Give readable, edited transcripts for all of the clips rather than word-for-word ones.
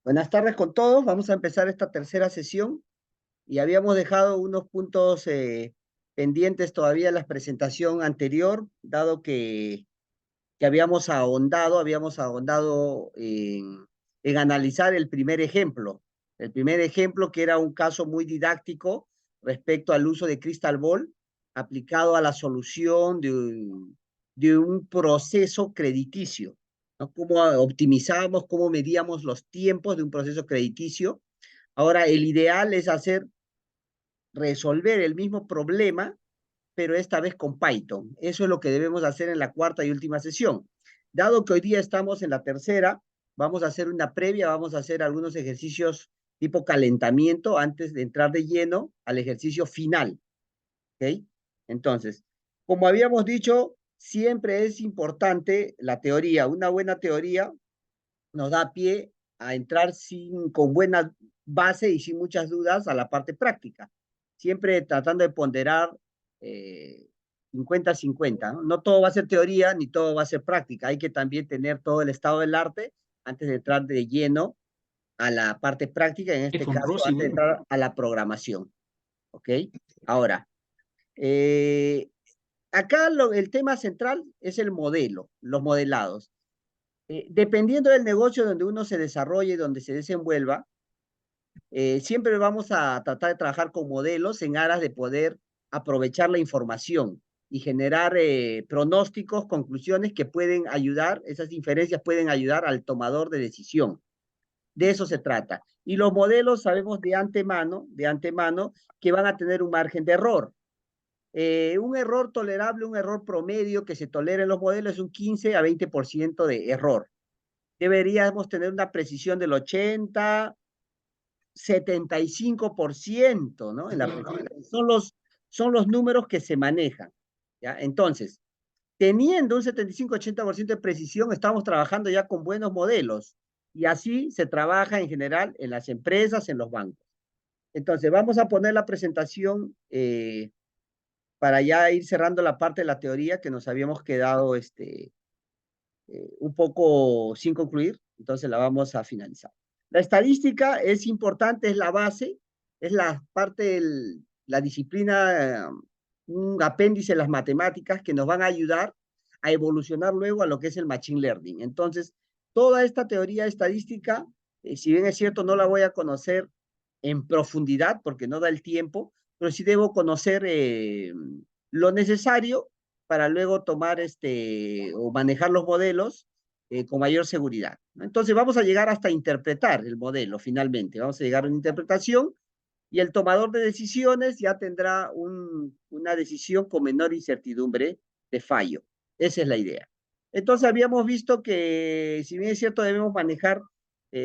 Buenas tardes con todos. Vamos a empezar esta tercera sesión y habíamos dejado unos puntos pendientes todavía en la presentación anterior, dado que habíamos ahondado en analizar el primer ejemplo. El primer ejemplo que era un caso muy didáctico respecto al uso de Crystal Ball aplicado a la solución de un proceso crediticio, ¿no? Cómo optimizábamos, cómo medíamos los tiempos de un proceso crediticio. Ahora, el ideal es resolver el mismo problema, pero esta vez con Python. Eso es lo que debemos hacer en la cuarta y última sesión. Dado que hoy día estamos en la tercera, vamos a hacer una previa, vamos a hacer algunos ejercicios tipo calentamiento antes de entrar de lleno al ejercicio final. ¿Ok? Entonces, como habíamos dicho, siempre es importante la teoría. Una buena teoría nos da pie a entrar con buena base y sin muchas dudas a la parte práctica, siempre tratando de ponderar 50-50, ¿no? No todo va a ser teoría ni todo va a ser práctica, hay que también tener todo el estado del arte antes de entrar de lleno a la parte práctica, en este Con caso Rosy, antes de weón. entrar a la programación, ¿ok? Ahora, eh, acá el tema central es el modelo, los modelados. Dependiendo del negocio donde uno se desarrolle, donde se desenvuelva, siempre vamos a tratar de trabajar con modelos en aras de poder aprovechar la información y generar pronósticos, conclusiones que pueden ayudar, esas inferencias pueden ayudar al tomador de decisión. De eso se trata. Y los modelos sabemos de antemano, que van a tener un margen de error. Un error tolerable, un error promedio que se tolera en los modelos es un 15 a 20% de error. Deberíamos tener una precisión del 80-75%, ¿no? En la precisión. Son los números que se manejan, ¿ya? Entonces, teniendo un 75-80% de precisión, estamos trabajando ya con buenos modelos. Y así se trabaja en general en las empresas, en los bancos. Entonces, vamos a poner la presentación para ya ir cerrando la parte de la teoría que nos habíamos quedado un poco sin concluir, entonces la vamos a finalizar. La estadística es importante, es la base, es la parte de la disciplina, un apéndice de las matemáticas que nos van a ayudar a evolucionar luego a lo que es el machine learning. Entonces, toda esta teoría estadística, si bien es cierto, no la voy a conocer en profundidad porque no da el tiempo, pero sí debo conocer lo necesario para luego tomar o manejar los modelos con mayor seguridad, ¿no? Entonces vamos a llegar hasta interpretar el modelo finalmente, vamos a llegar a una interpretación y el tomador de decisiones ya tendrá una decisión con menor incertidumbre de fallo. Esa es la idea. Entonces habíamos visto que, si bien es cierto, debemos manejar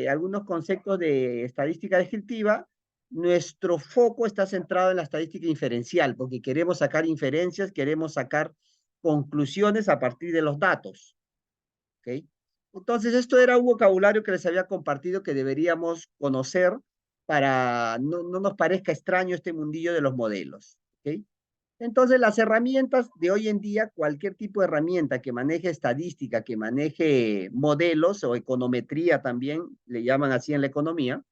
algunos conceptos de estadística descriptiva, nuestro foco está centrado en la estadística inferencial, porque queremos sacar inferencias, queremos sacar conclusiones a partir de los datos. ¿Ok? Entonces, esto era un vocabulario que les había compartido que deberíamos conocer para no nos parezca extraño este mundillo de los modelos. ¿Ok? Entonces, las herramientas de hoy en día, cualquier tipo de herramienta que maneje estadística, que maneje modelos o econometría también, le llaman así en la economía,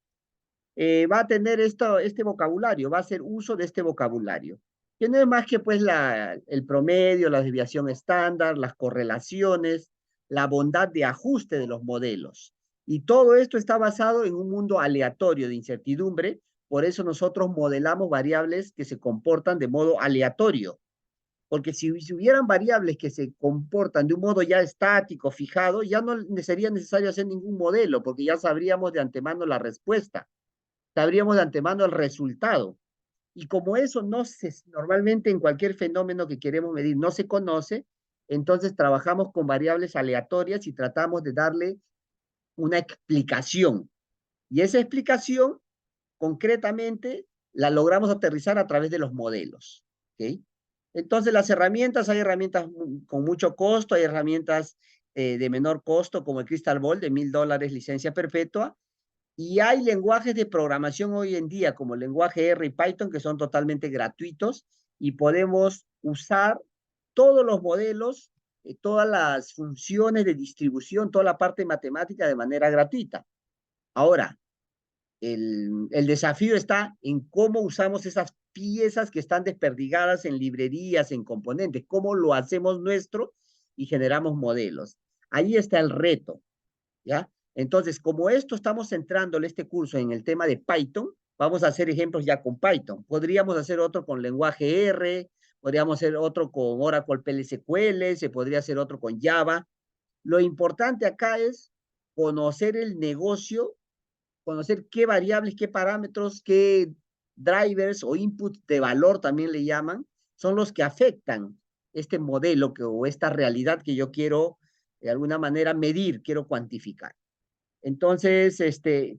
va a tener este vocabulario, va a hacer uso de este vocabulario, que no es más que pues el promedio, la desviación estándar, las correlaciones, la bondad de ajuste de los modelos. Y todo esto está basado en un mundo aleatorio de incertidumbre, por eso nosotros modelamos variables que se comportan de modo aleatorio, porque si hubieran variables que se comportan de un modo ya estático, fijado, ya no sería necesario hacer ningún modelo, porque ya sabríamos de antemano la respuesta, sabríamos de antemano el resultado. Y como eso normalmente en cualquier fenómeno que queremos medir no se conoce, entonces trabajamos con variables aleatorias y tratamos de darle una explicación. Y esa explicación, concretamente, la logramos aterrizar a través de los modelos. ¿Ok? Entonces, hay herramientas con mucho costo, hay herramientas de menor costo, como el Crystal Ball de $1000 licencia perpetua, y hay lenguajes de programación hoy en día, como el lenguaje R y Python, que son totalmente gratuitos y podemos usar todos los modelos, todas las funciones de distribución, toda la parte matemática de manera gratuita. Ahora, el desafío está en cómo usamos esas piezas que están desperdigadas en librerías, en componentes, cómo lo hacemos nuestro y generamos modelos. Ahí está el reto, ¿ya? Entonces, como esto estamos centrándole este curso en el tema de Python, vamos a hacer ejemplos ya con Python. Podríamos hacer otro con lenguaje R, podríamos hacer otro con Oracle PLSQL, se podría hacer otro con Java. Lo importante acá es conocer el negocio, conocer qué variables, qué parámetros, qué drivers o inputs de valor también le llaman, son los que afectan este modelo o esta realidad que yo quiero de alguna manera medir, quiero cuantificar. Entonces,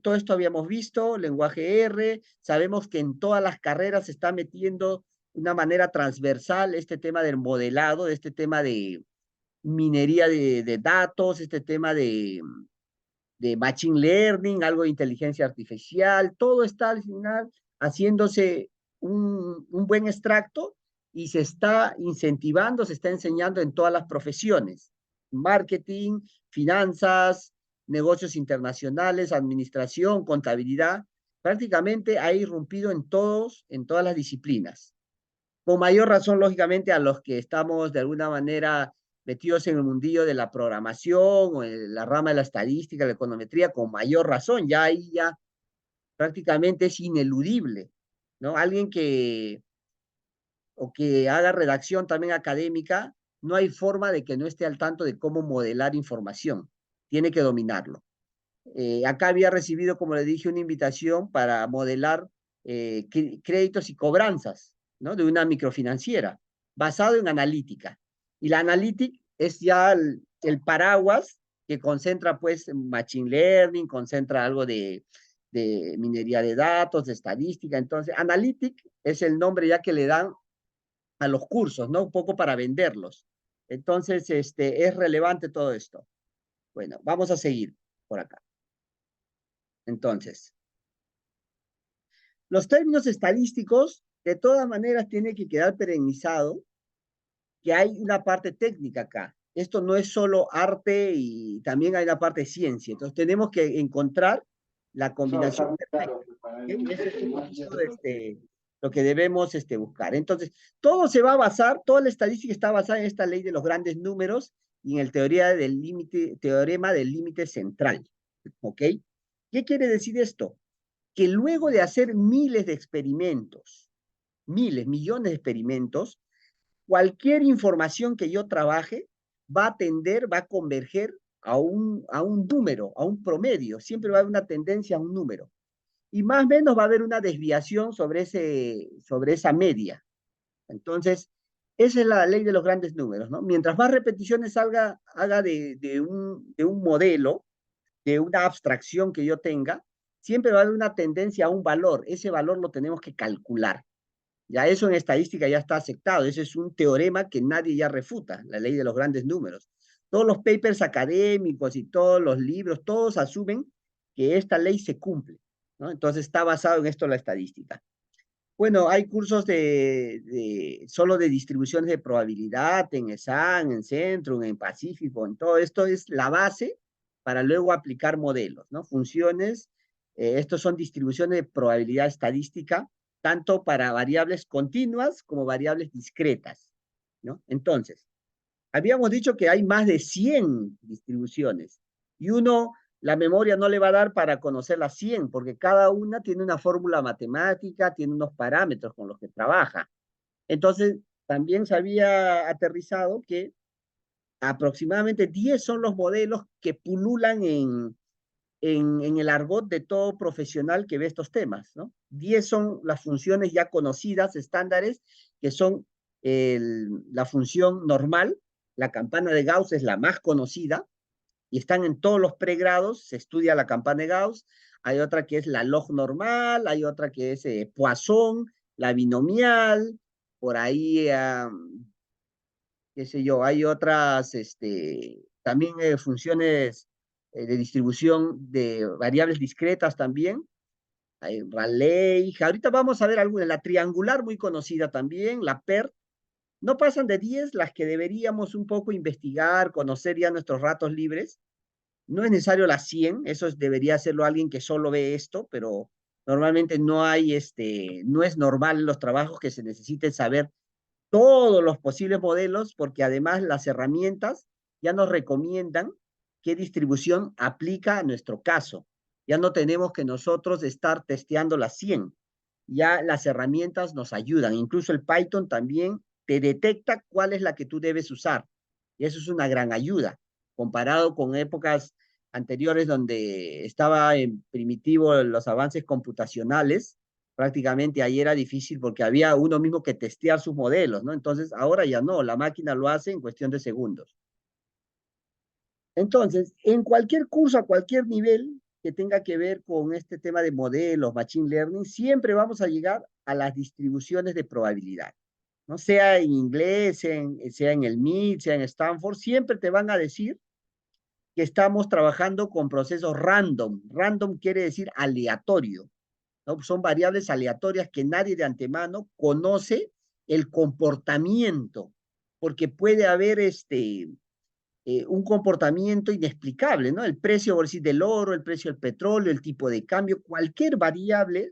todo esto habíamos visto, lenguaje R, sabemos que en todas las carreras se está metiendo de una manera transversal este tema del modelado, este tema de minería de datos, este tema de machine learning, algo de inteligencia artificial, todo está al final haciéndose un buen extracto y se está incentivando, se está enseñando en todas las profesiones, marketing, finanzas, negocios internacionales, administración, contabilidad, prácticamente ha irrumpido en todas las disciplinas. Con mayor razón, lógicamente, a los que estamos de alguna manera metidos en el mundillo de la programación o en la rama de la estadística, la econometría, con mayor razón, ya ahí ya prácticamente es ineludible, ¿no? Alguien que haga redacción también académica, no hay forma de que no esté al tanto de cómo modelar información, tiene que dominarlo. Acá había recibido, como le dije, una invitación para modelar créditos y cobranzas, ¿no? De una microfinanciera, basado en analítica. Y la analítica es ya el paraguas que concentra, pues, machine learning, concentra algo de minería de datos, de estadística. Entonces, analytic es el nombre ya que le dan a los cursos, ¿no? Un poco para venderlos. Entonces, es relevante todo esto. Bueno, vamos a seguir por acá. Entonces, los términos estadísticos, de todas maneras, tiene que quedar perennizado que hay una parte técnica acá. Esto no es solo arte y también hay una parte de ciencia. Entonces, tenemos que encontrar la combinación perfecta. ¿Okay? Ese es un poquito lo que debemos buscar. Entonces, todo se va a basar, toda la estadística está basada en esta ley de los grandes números y en el teorema del límite central. ¿Ok? ¿Qué quiere decir esto? Que luego de hacer miles de experimentos, miles, millones de experimentos, cualquier información que yo trabaje va a tender, va a converger a un número, a un promedio. Siempre va a haber una tendencia a un número. Y más o menos va a haber una desviación sobre esa media. Entonces, esa es la ley de los grandes números, ¿no? Mientras más repeticiones haga de un modelo, de una abstracción que yo tenga, siempre va a haber una tendencia a un valor. Ese valor lo tenemos que calcular. Ya eso en estadística ya está aceptado. Ese es un teorema que nadie ya refuta, la ley de los grandes números. Todos los papers académicos y todos los libros, todos asumen que esta ley se cumple, ¿no? Entonces está basado en esto la estadística. Bueno, hay cursos solo de distribuciones de probabilidad en ESAN, en Centrum, en Pacífico, en todo esto es la base para luego aplicar modelos, ¿no? Funciones, estos son distribuciones de probabilidad estadística, tanto para variables continuas como variables discretas, ¿no? Entonces, habíamos dicho que hay más de 100 distribuciones y la memoria no le va a dar para conocer las 100, porque cada una tiene una fórmula matemática, tiene unos parámetros con los que trabaja. Entonces, también se había aterrizado que aproximadamente 10 son los modelos que pululan en el argot de todo profesional que ve estos temas, ¿no? 10 son las funciones ya conocidas, estándares, que son la función normal, la campana de Gauss es la más conocida, y están en todos los pregrados, se estudia la campana de Gauss, hay otra que es la log normal, hay otra que es Poisson, la binomial, por ahí, qué sé yo, hay otras, también funciones de distribución de variables discretas también, hay Rayleigh, ahorita vamos a ver alguna, la triangular muy conocida también, la PERT, no pasan de 10 las que deberíamos un poco investigar, conocer ya nuestros ratos libres, No es necesario las 100, debería hacerlo alguien que solo ve esto, pero normalmente no hay, no es normal en los trabajos que se necesite saber todos los posibles modelos, porque además las herramientas ya nos recomiendan qué distribución aplica a nuestro caso. Ya no tenemos que nosotros estar testeando las 100. Ya las herramientas nos ayudan. Incluso el Python también te detecta cuál es la que tú debes usar. Y eso es una gran ayuda, comparado con épocas anteriores donde estaba en primitivo los avances computacionales. Prácticamente ahí era difícil porque había uno mismo que testear sus modelos, ¿no? Entonces, ahora ya no, la máquina lo hace en cuestión de segundos. Entonces, en cualquier curso, a cualquier nivel que tenga que ver con este tema de modelos, machine learning, siempre vamos a llegar a las distribuciones de probabilidad, ¿no? Sea en inglés, sea en el MIT, sea en Stanford, siempre te van a decir que estamos trabajando con procesos random. Random quiere decir aleatorio, ¿no? Son variables aleatorias que nadie de antemano conoce el comportamiento, porque puede haber un comportamiento inexplicable, ¿no? El precio, por decir, del oro, el precio del petróleo, el tipo de cambio, cualquier variable,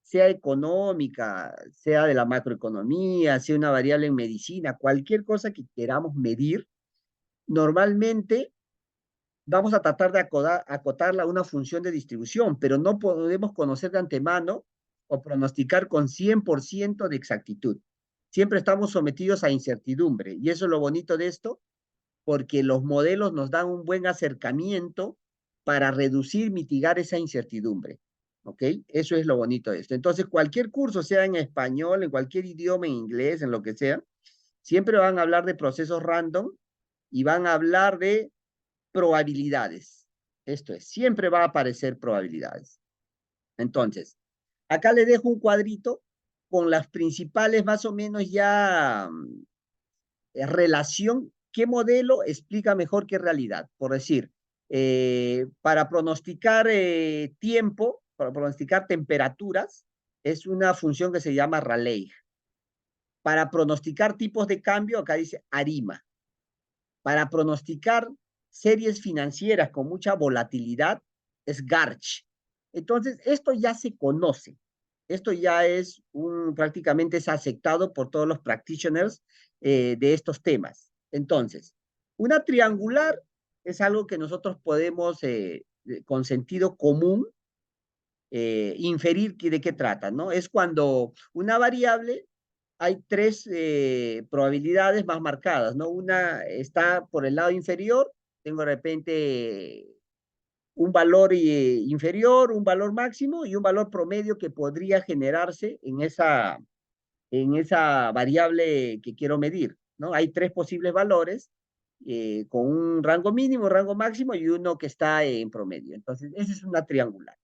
sea económica, sea de la macroeconomía, sea una variable en medicina, cualquier cosa que queramos medir, normalmente vamos a tratar de acotarla a una función de distribución, pero no podemos conocer de antemano o pronosticar con 100% de exactitud. Siempre estamos sometidos a incertidumbre, y eso es lo bonito de esto, porque los modelos nos dan un buen acercamiento para reducir, mitigar esa incertidumbre. ¿Ok? Eso es lo bonito de esto. Entonces, cualquier curso, sea en español, en cualquier idioma, en inglés, en lo que sea, siempre van a hablar de procesos random y van a hablar de probabilidades. Esto es, siempre va a aparecer probabilidades. Entonces, acá le dejo un cuadrito con las principales más o menos ya relación, qué modelo explica mejor qué realidad. Por decir, para pronosticar tiempo, para pronosticar temperaturas, es una función que se llama Raleigh. Para pronosticar tipos de cambio, acá dice ARIMA. Para pronosticar series financieras con mucha volatilidad, es Garch. Entonces, esto ya se conoce. Esto ya es prácticamente es aceptado por todos los practitioners de estos temas. Entonces, una triangular es algo que nosotros podemos, con sentido común, inferir de qué trata, ¿no? Es cuando una variable hay tres probabilidades más marcadas, ¿no? Una está por el lado inferior, tengo de repente un valor inferior, un valor máximo y un valor promedio que podría generarse en esa variable que quiero medir, ¿no? Hay tres posibles valores con un rango mínimo, rango máximo y uno que está en promedio. Entonces, esa es una triangular.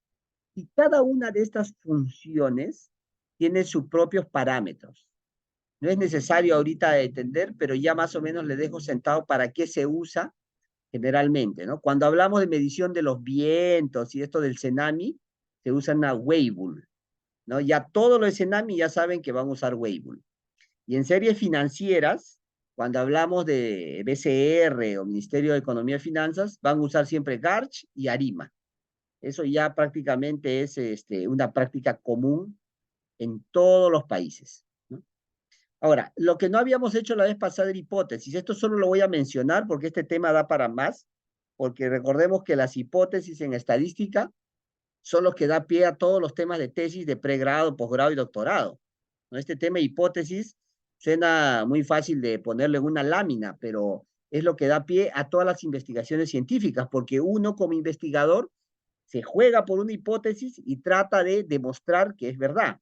Y cada una de estas funciones tiene sus propios parámetros. No es necesario ahorita entender, pero ya más o menos le dejo sentado para qué se usa generalmente, ¿no? Cuando hablamos de medición de los vientos y esto del tsunami, se usa una Weibull, ¿no? Ya todos los tsunami ya saben que van a usar Weibull. Y en series financieras, cuando hablamos de BCR o Ministerio de Economía y Finanzas, van a usar siempre Garch y Arima. Eso ya prácticamente es una práctica común en todos los países, ¿no? Ahora, lo que no habíamos hecho la vez pasada era hipótesis. Esto solo lo voy a mencionar porque este tema da para más, porque recordemos que las hipótesis en estadística son los que da pie a todos los temas de tesis de pregrado, posgrado y doctorado, ¿no? Este tema de hipótesis suena muy fácil de ponerle en una lámina, pero es lo que da pie a todas las investigaciones científicas, porque uno como investigador se juega por una hipótesis y trata de demostrar que es verdad.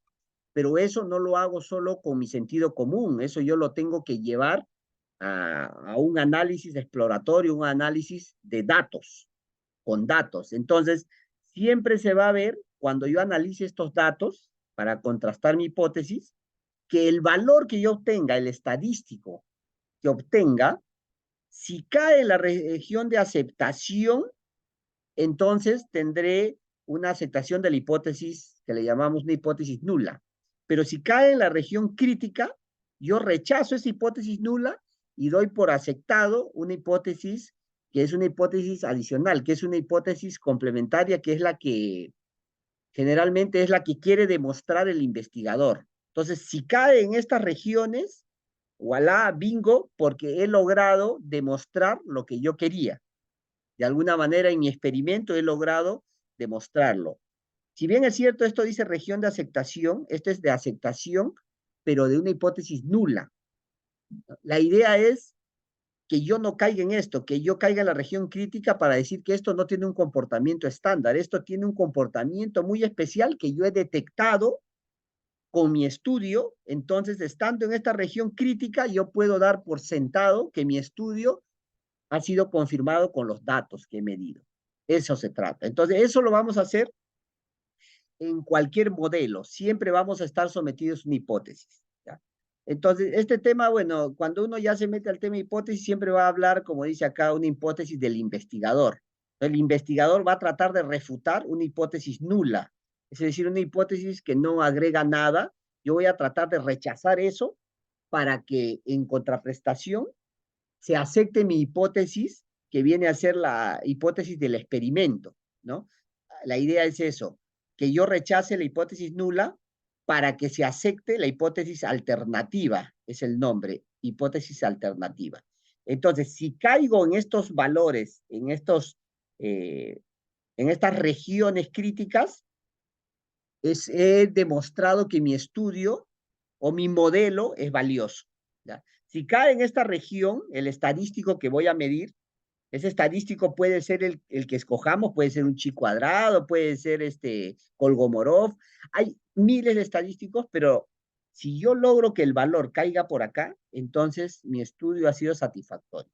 Pero eso no lo hago solo con mi sentido común, eso yo lo tengo que llevar a un análisis exploratorio, un análisis de datos, con datos. Entonces, siempre se va a ver, cuando yo analice estos datos para contrastar mi hipótesis, que el valor que yo obtenga, el estadístico que obtenga, si cae en la región de aceptación, entonces tendré una aceptación de la hipótesis que le llamamos una hipótesis nula. Pero si cae en la región crítica, yo rechazo esa hipótesis nula y doy por aceptado una hipótesis que es una hipótesis adicional, que es una hipótesis complementaria, que es la que generalmente es la que quiere demostrar el investigador. Entonces, si cae en estas regiones, voilà, bingo, porque he logrado demostrar lo que yo quería. De alguna manera, en mi experimento he logrado demostrarlo. Si bien es cierto, esto dice región de aceptación, esto es de aceptación, pero de una hipótesis nula. La idea es que yo no caiga en esto, que yo caiga en la región crítica para decir que esto no tiene un comportamiento estándar, esto tiene un comportamiento muy especial que yo he detectado con mi estudio. Entonces, estando en esta región crítica, yo puedo dar por sentado que mi estudio ha sido confirmado con los datos que he medido. Eso se trata. Entonces, eso lo vamos a hacer en cualquier modelo. Siempre vamos a estar sometidos a una hipótesis. ¿Ya? Entonces, este tema, bueno, cuando uno ya se mete al tema hipótesis, siempre va a hablar, como dice acá, una hipótesis del investigador. El investigador va a tratar de refutar una hipótesis nula, es decir, una hipótesis que no agrega nada. Yo voy a tratar de rechazar eso para que en contraprestación se acepte mi hipótesis, que viene a ser la hipótesis del experimento, ¿no? La idea es eso, que yo rechace la hipótesis nula para que se acepte la hipótesis alternativa, es el nombre, hipótesis alternativa. Entonces, si caigo en estos valores, en estas regiones críticas, he demostrado que mi estudio o mi modelo es valioso. ¿Ya? Si cae en esta región, el estadístico que voy a medir, ese estadístico puede ser el que escojamos, puede ser un chi cuadrado, puede ser Kolmogorov. Hay miles de estadísticos, pero si yo logro que el valor caiga por acá, entonces mi estudio ha sido satisfactorio.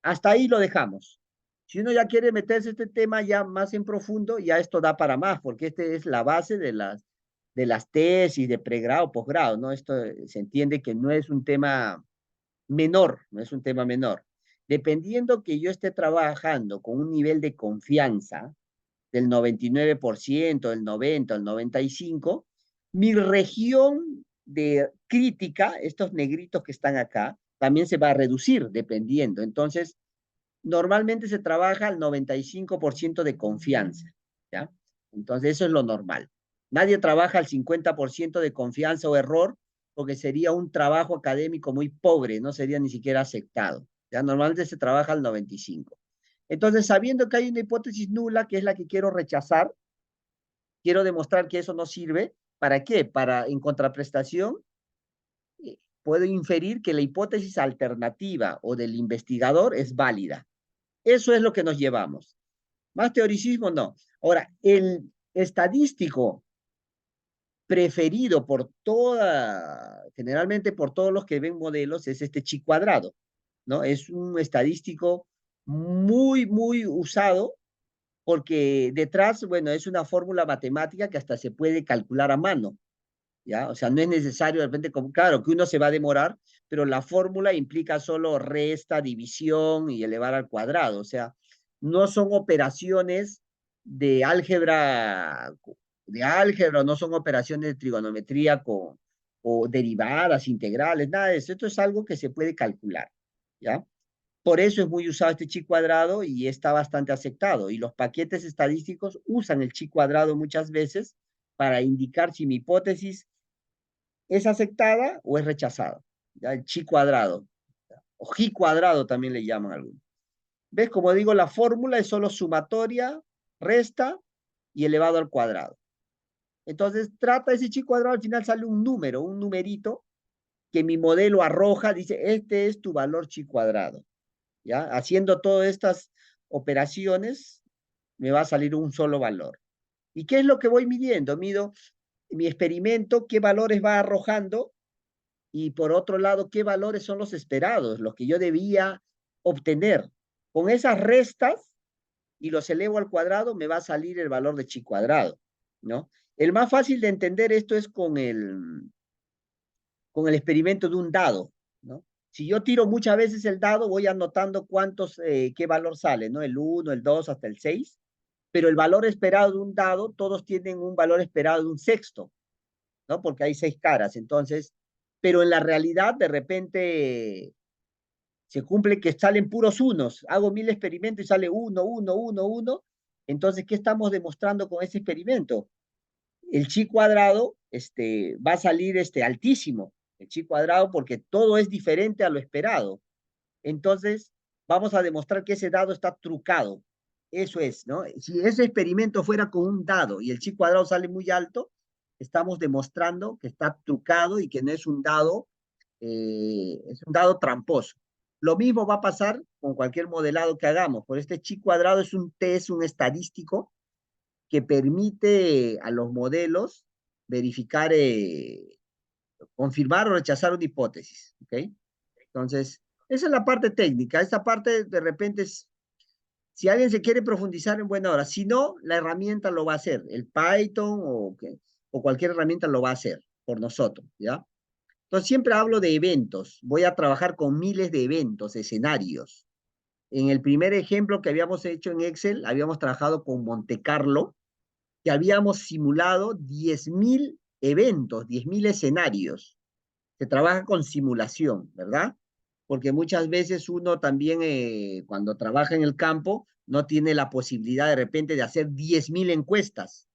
Hasta ahí lo dejamos. Si uno ya quiere meterse este tema ya más en profundo, ya esto da para más, porque este es la base de las tesis, de pregrado, posgrado, ¿no? Esto se entiende que no es un tema menor, no es un tema menor. Dependiendo que yo esté trabajando con un nivel de confianza del 99%, del 90%, del 95%, mi región de crítica, estos negritos que están acá, también se va a reducir dependiendo. Entonces, normalmente se trabaja al 95% de confianza, ¿ya? Entonces, eso es lo normal. Nadie trabaja al 50% de confianza o error, porque sería un trabajo académico muy pobre, no sería ni siquiera aceptado. ¿Ya? Normalmente se trabaja al 95%. Entonces, sabiendo que hay una hipótesis nula, que es la que quiero rechazar, quiero demostrar que eso no sirve. ¿Para qué? Para, en contraprestación, puedo inferir que la hipótesis alternativa o del investigador es válida. Eso es lo que nos llevamos. Más teoricismo, no. Ahora, el estadístico preferido por generalmente por todos los que ven modelos, es este chi cuadrado, ¿no? Es un estadístico muy, muy usado porque detrás, bueno, es una fórmula matemática que hasta se puede calcular a mano, ¿ya? O sea, no es necesario de repente, claro, que uno se va a demorar, pero la fórmula implica solo resta, división y elevar al cuadrado. O sea, no son operaciones de álgebra, no son operaciones de trigonometría o derivadas, integrales, nada de eso. Esto es algo que se puede calcular, ¿ya? Por eso es muy usado este chi cuadrado y está bastante aceptado. Y los paquetes estadísticos usan el chi cuadrado muchas veces para indicar si mi hipótesis es aceptada o es rechazada. ¿Ya? El chi cuadrado, o ji cuadrado también le llaman algunos. ¿Ves? Como digo, la fórmula es solo sumatoria, resta y elevado al cuadrado. Entonces, trata ese chi cuadrado, al final sale un número, un numerito, que mi modelo arroja, dice, este es tu valor chi cuadrado. ¿Ya? Haciendo todas estas operaciones, me va a salir un solo valor. ¿Y qué es lo que voy midiendo? Mido mi experimento, qué valores va arrojando, y por otro lado, qué valores son los esperados, los que yo debía obtener. Con esas restas y los elevo al cuadrado, me va a salir el valor de chi cuadrado, ¿no? El más fácil de entender esto es con el experimento de un dado, ¿no? Si yo tiro muchas veces el dado, voy anotando qué valor sale, ¿no? El 1, el 2, hasta el 6, pero el valor esperado de un dado, todos tienen un valor esperado de un sexto, ¿no? Porque hay 6 caras, entonces, pero en la realidad, de repente, se cumple que salen puros unos. Hago 1000 experimentos y sale uno, uno, uno, uno. Entonces, ¿qué estamos demostrando con ese experimento? El chi cuadrado va a salir altísimo, el chi cuadrado, porque todo es diferente a lo esperado. Entonces, vamos a demostrar que ese dado está trucado. Eso es, ¿no? Si ese experimento fuera con un dado y el chi cuadrado sale muy alto, estamos demostrando que está trucado y que no es un dado tramposo. Lo mismo va a pasar con cualquier modelado que hagamos. Por este chi cuadrado es un test, un estadístico que permite a los modelos verificar, confirmar o rechazar una hipótesis. ¿Ok? Entonces, esa es la parte técnica. Esta parte de repente es, si alguien se quiere profundizar en buena hora, si no, la herramienta lo va a hacer. El Python o cualquier herramienta lo va a hacer por nosotros, ¿ya? Entonces, siempre hablo de eventos. Voy a trabajar con miles de eventos, escenarios. En el primer ejemplo que habíamos hecho en Excel, habíamos trabajado con Monte Carlo, que habíamos simulado 10.000 eventos, 10.000 escenarios. Se trabaja con simulación, ¿verdad? Porque muchas veces uno también, cuando trabaja en el campo, no tiene la posibilidad de repente de hacer 10.000 encuestas.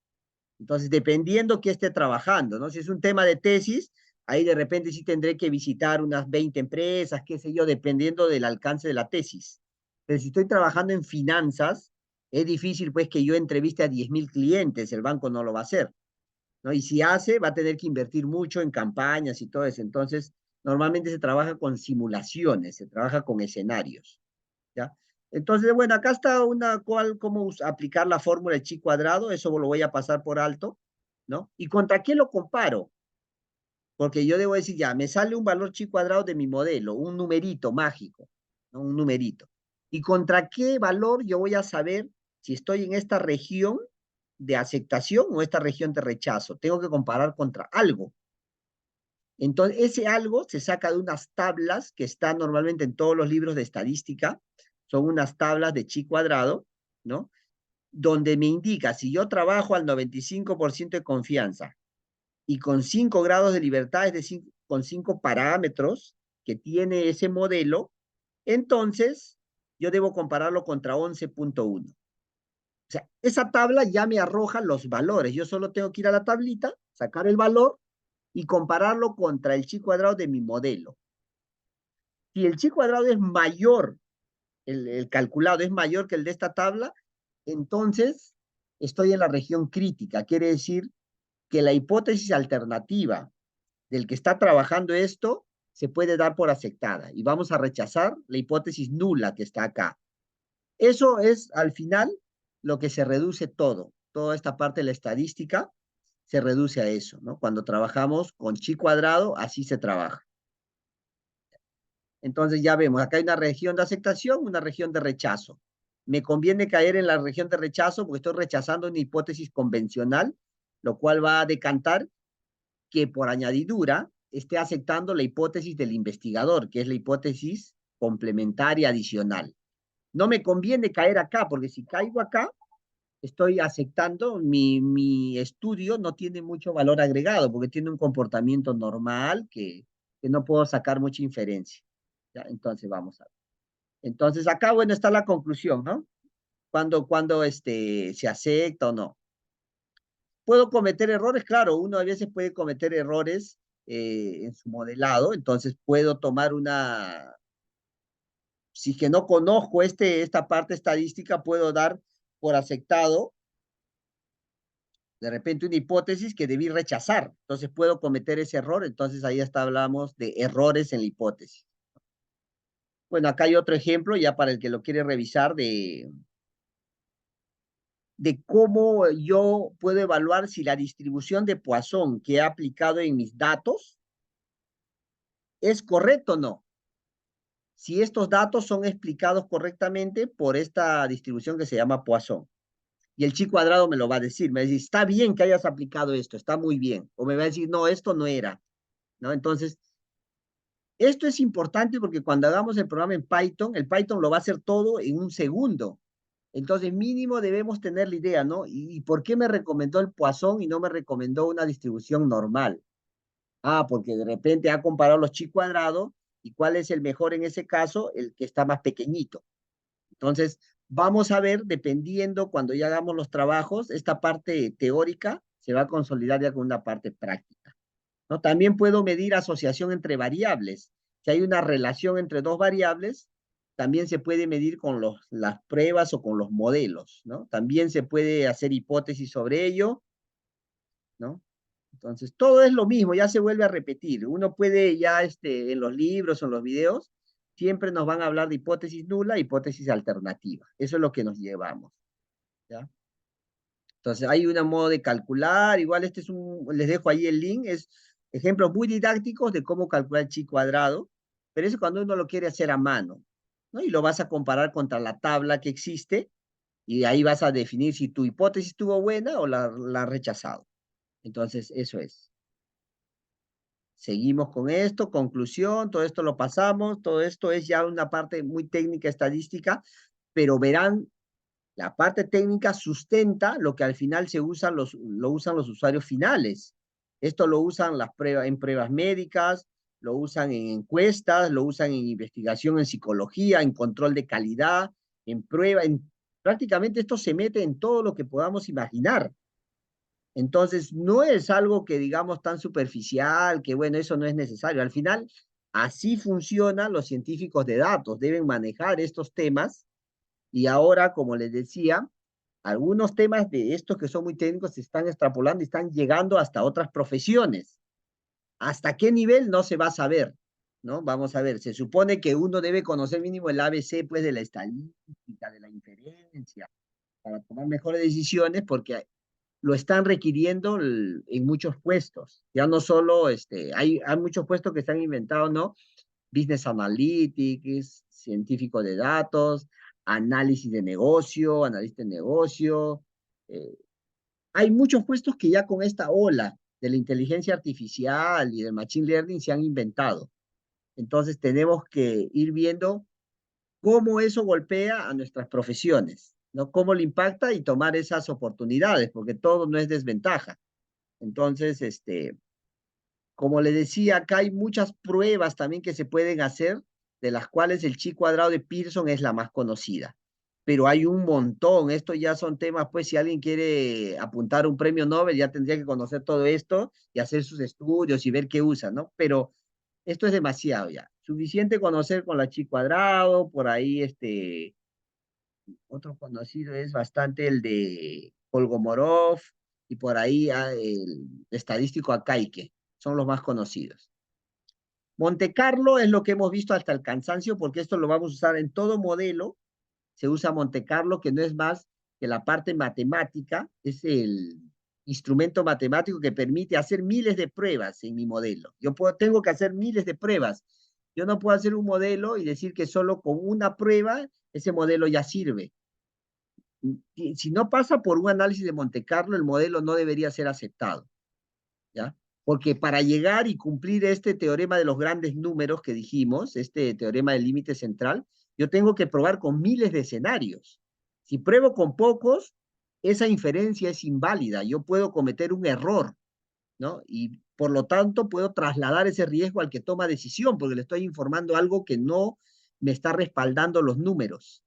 Entonces, dependiendo que esté trabajando, ¿no? Si es un tema de tesis, ahí de repente sí tendré que visitar unas 20 empresas, qué sé yo, dependiendo del alcance de la tesis. Pero si estoy trabajando en finanzas, es difícil pues que yo entreviste a 10.000 clientes, el banco no lo va a hacer, ¿no? Y si hace, va a tener que invertir mucho en campañas y todo eso. Entonces, normalmente se trabaja con simulaciones, se trabaja con escenarios, ¿ya? Entonces, bueno, acá está cómo aplicar la fórmula de chi cuadrado, eso lo voy a pasar por alto, ¿no? ¿Y contra qué lo comparo? Porque yo debo decir, ya, me sale un valor chi cuadrado de mi modelo, un numerito mágico, ¿no? Un numerito. ¿Y contra qué valor yo voy a saber si estoy en esta región de aceptación o esta región de rechazo? Tengo que comparar contra algo. Entonces, ese algo se saca de unas tablas que están normalmente en todos los libros de estadística, son unas tablas de chi cuadrado, ¿no? Donde me indica si yo trabajo al 95% de confianza y con 5 grados de libertad, es decir, con 5 parámetros que tiene ese modelo, entonces yo debo compararlo contra 11.1. O sea, esa tabla ya me arroja los valores. Yo solo tengo que ir a la tablita, sacar el valor y compararlo contra el chi cuadrado de mi modelo. Si el chi cuadrado es mayor, el calculado es mayor que el de esta tabla, entonces estoy en la región crítica. Quiere decir que la hipótesis alternativa del que está trabajando esto se puede dar por aceptada y vamos a rechazar la hipótesis nula que está acá. Eso es al final lo que se reduce todo. Toda esta parte de la estadística se reduce a eso, ¿no? Cuando trabajamos con chi cuadrado, así se trabaja. Entonces ya vemos, acá hay una región de aceptación, una región de rechazo. Me conviene caer en la región de rechazo porque estoy rechazando una hipótesis convencional, lo cual va a decantar que por añadidura esté aceptando la hipótesis del investigador, que es la hipótesis complementaria adicional. No me conviene caer acá, porque si caigo acá, estoy aceptando, mi estudio no tiene mucho valor agregado, porque tiene un comportamiento normal que no puedo sacar mucha inferencia. ¿Ya? Entonces, vamos a ver. Entonces, acá, bueno, está la conclusión, ¿no? Cuando se acepta o no. ¿Puedo cometer errores? Claro, uno a veces puede cometer errores en su modelado, entonces puedo tomar si que no conozco esta parte estadística, puedo dar por aceptado de repente una hipótesis que debí rechazar, entonces puedo cometer ese error, entonces ahí hasta hablamos de errores en la hipótesis. Bueno, acá hay otro ejemplo, ya para el que lo quiere revisar, de cómo yo puedo evaluar si la distribución de Poisson que he aplicado en mis datos es correcto o no. Si estos datos son explicados correctamente por esta distribución que se llama Poisson. Y el chi cuadrado me lo va a decir, me va a decir, está bien que hayas aplicado esto, está muy bien. O me va a decir, no, esto no era, ¿no? Entonces, esto es importante porque cuando hagamos el programa en Python, el Python lo va a hacer todo en un segundo. Entonces, mínimo debemos tener la idea, ¿no? ¿Y por qué me recomendó el Poisson y no me recomendó una distribución normal? Ah, porque de repente ha comparado los chi cuadrados ¿Y cuál es el mejor en ese caso? El que está más pequeñito. Entonces, vamos a ver, dependiendo cuando ya hagamos los trabajos, esta parte teórica se va a consolidar ya con una parte práctica, ¿no? También puedo medir asociación entre variables. Si hay una relación entre dos variables, también se puede medir con las pruebas o con los modelos, ¿no? También se puede hacer hipótesis sobre ello, ¿no? Entonces, todo es lo mismo, ya se vuelve a repetir. Uno puede ya, en los libros o en los videos, siempre nos van a hablar de hipótesis nula, hipótesis alternativa. Eso es lo que nos llevamos, ¿ya? Entonces, hay un modo de calcular, igual les dejo ahí el link, es ejemplos muy didácticos de cómo calcular chi cuadrado, pero eso cuando uno lo quiere hacer a mano, ¿no? Y lo vas a comparar contra la tabla que existe, y ahí vas a definir si tu hipótesis estuvo buena o la has rechazado. Entonces, eso es. Seguimos con esto, conclusión, todo esto lo pasamos, todo esto es ya una parte muy técnica estadística, pero verán, la parte técnica sustenta lo que al final lo usan los usuarios finales. Esto lo usan en pruebas médicas, lo usan en encuestas, lo usan en investigación en psicología, en control de calidad, prácticamente esto se mete en todo lo que podamos imaginar. Entonces, no es algo que digamos tan superficial, que bueno, eso no es necesario. Al final, así funcionan los científicos de datos, deben manejar estos temas y ahora, como les decía, algunos temas de estos que son muy técnicos se están extrapolando y están llegando hasta otras profesiones. ¿Hasta qué nivel? No se va a saber, ¿no? Vamos a ver, se supone que uno debe conocer mínimo el ABC, pues, de la estadística, de la inferencia, para tomar mejores decisiones, porque lo están requiriendo en muchos puestos. Ya no solo, hay muchos puestos que están inventados, ¿no? Business Analytics, científico de datos, análisis de negocio, analista de negocio. eh, Hay muchos puestos que ya con esta ola de la inteligencia artificial y del machine learning se han inventado. Entonces tenemos que ir viendo cómo eso golpea a nuestras profesiones, ¿no? Cómo le impacta y tomar esas oportunidades, porque todo no es desventaja. Entonces, como le decía, acá hay muchas pruebas también que se pueden hacer, de las cuales el chi cuadrado de Pearson es la más conocida. Pero hay un montón, esto ya son temas, pues si alguien quiere apuntar un premio Nobel, ya tendría que conocer todo esto y hacer sus estudios y ver qué usa, ¿no? Pero esto es demasiado ya. Suficiente conocer con la chi cuadrado, por ahí otro conocido es bastante el de Kolmogorov y por ahí el estadístico Akaike, son los más conocidos. Monte Carlo es lo que hemos visto hasta el cansancio, porque esto lo vamos a usar en todo modelo. Se usa Monte Carlo, que no es más que la parte matemática, es el instrumento matemático que permite hacer miles de pruebas en mi modelo. Tengo que hacer miles de pruebas. Yo no puedo hacer un modelo y decir que solo con una prueba ese modelo ya sirve. Si no pasa por un análisis de Monte Carlo, el modelo no debería ser aceptado, ¿ya? Porque para llegar y cumplir este teorema de los grandes números que dijimos, este teorema del límite central, yo tengo que probar con miles de escenarios. Si pruebo con pocos, esa inferencia es inválida. Yo puedo cometer un error, ¿no? Y por lo tanto puedo trasladar ese riesgo al que toma decisión, porque le estoy informando algo que no me está respaldando los números.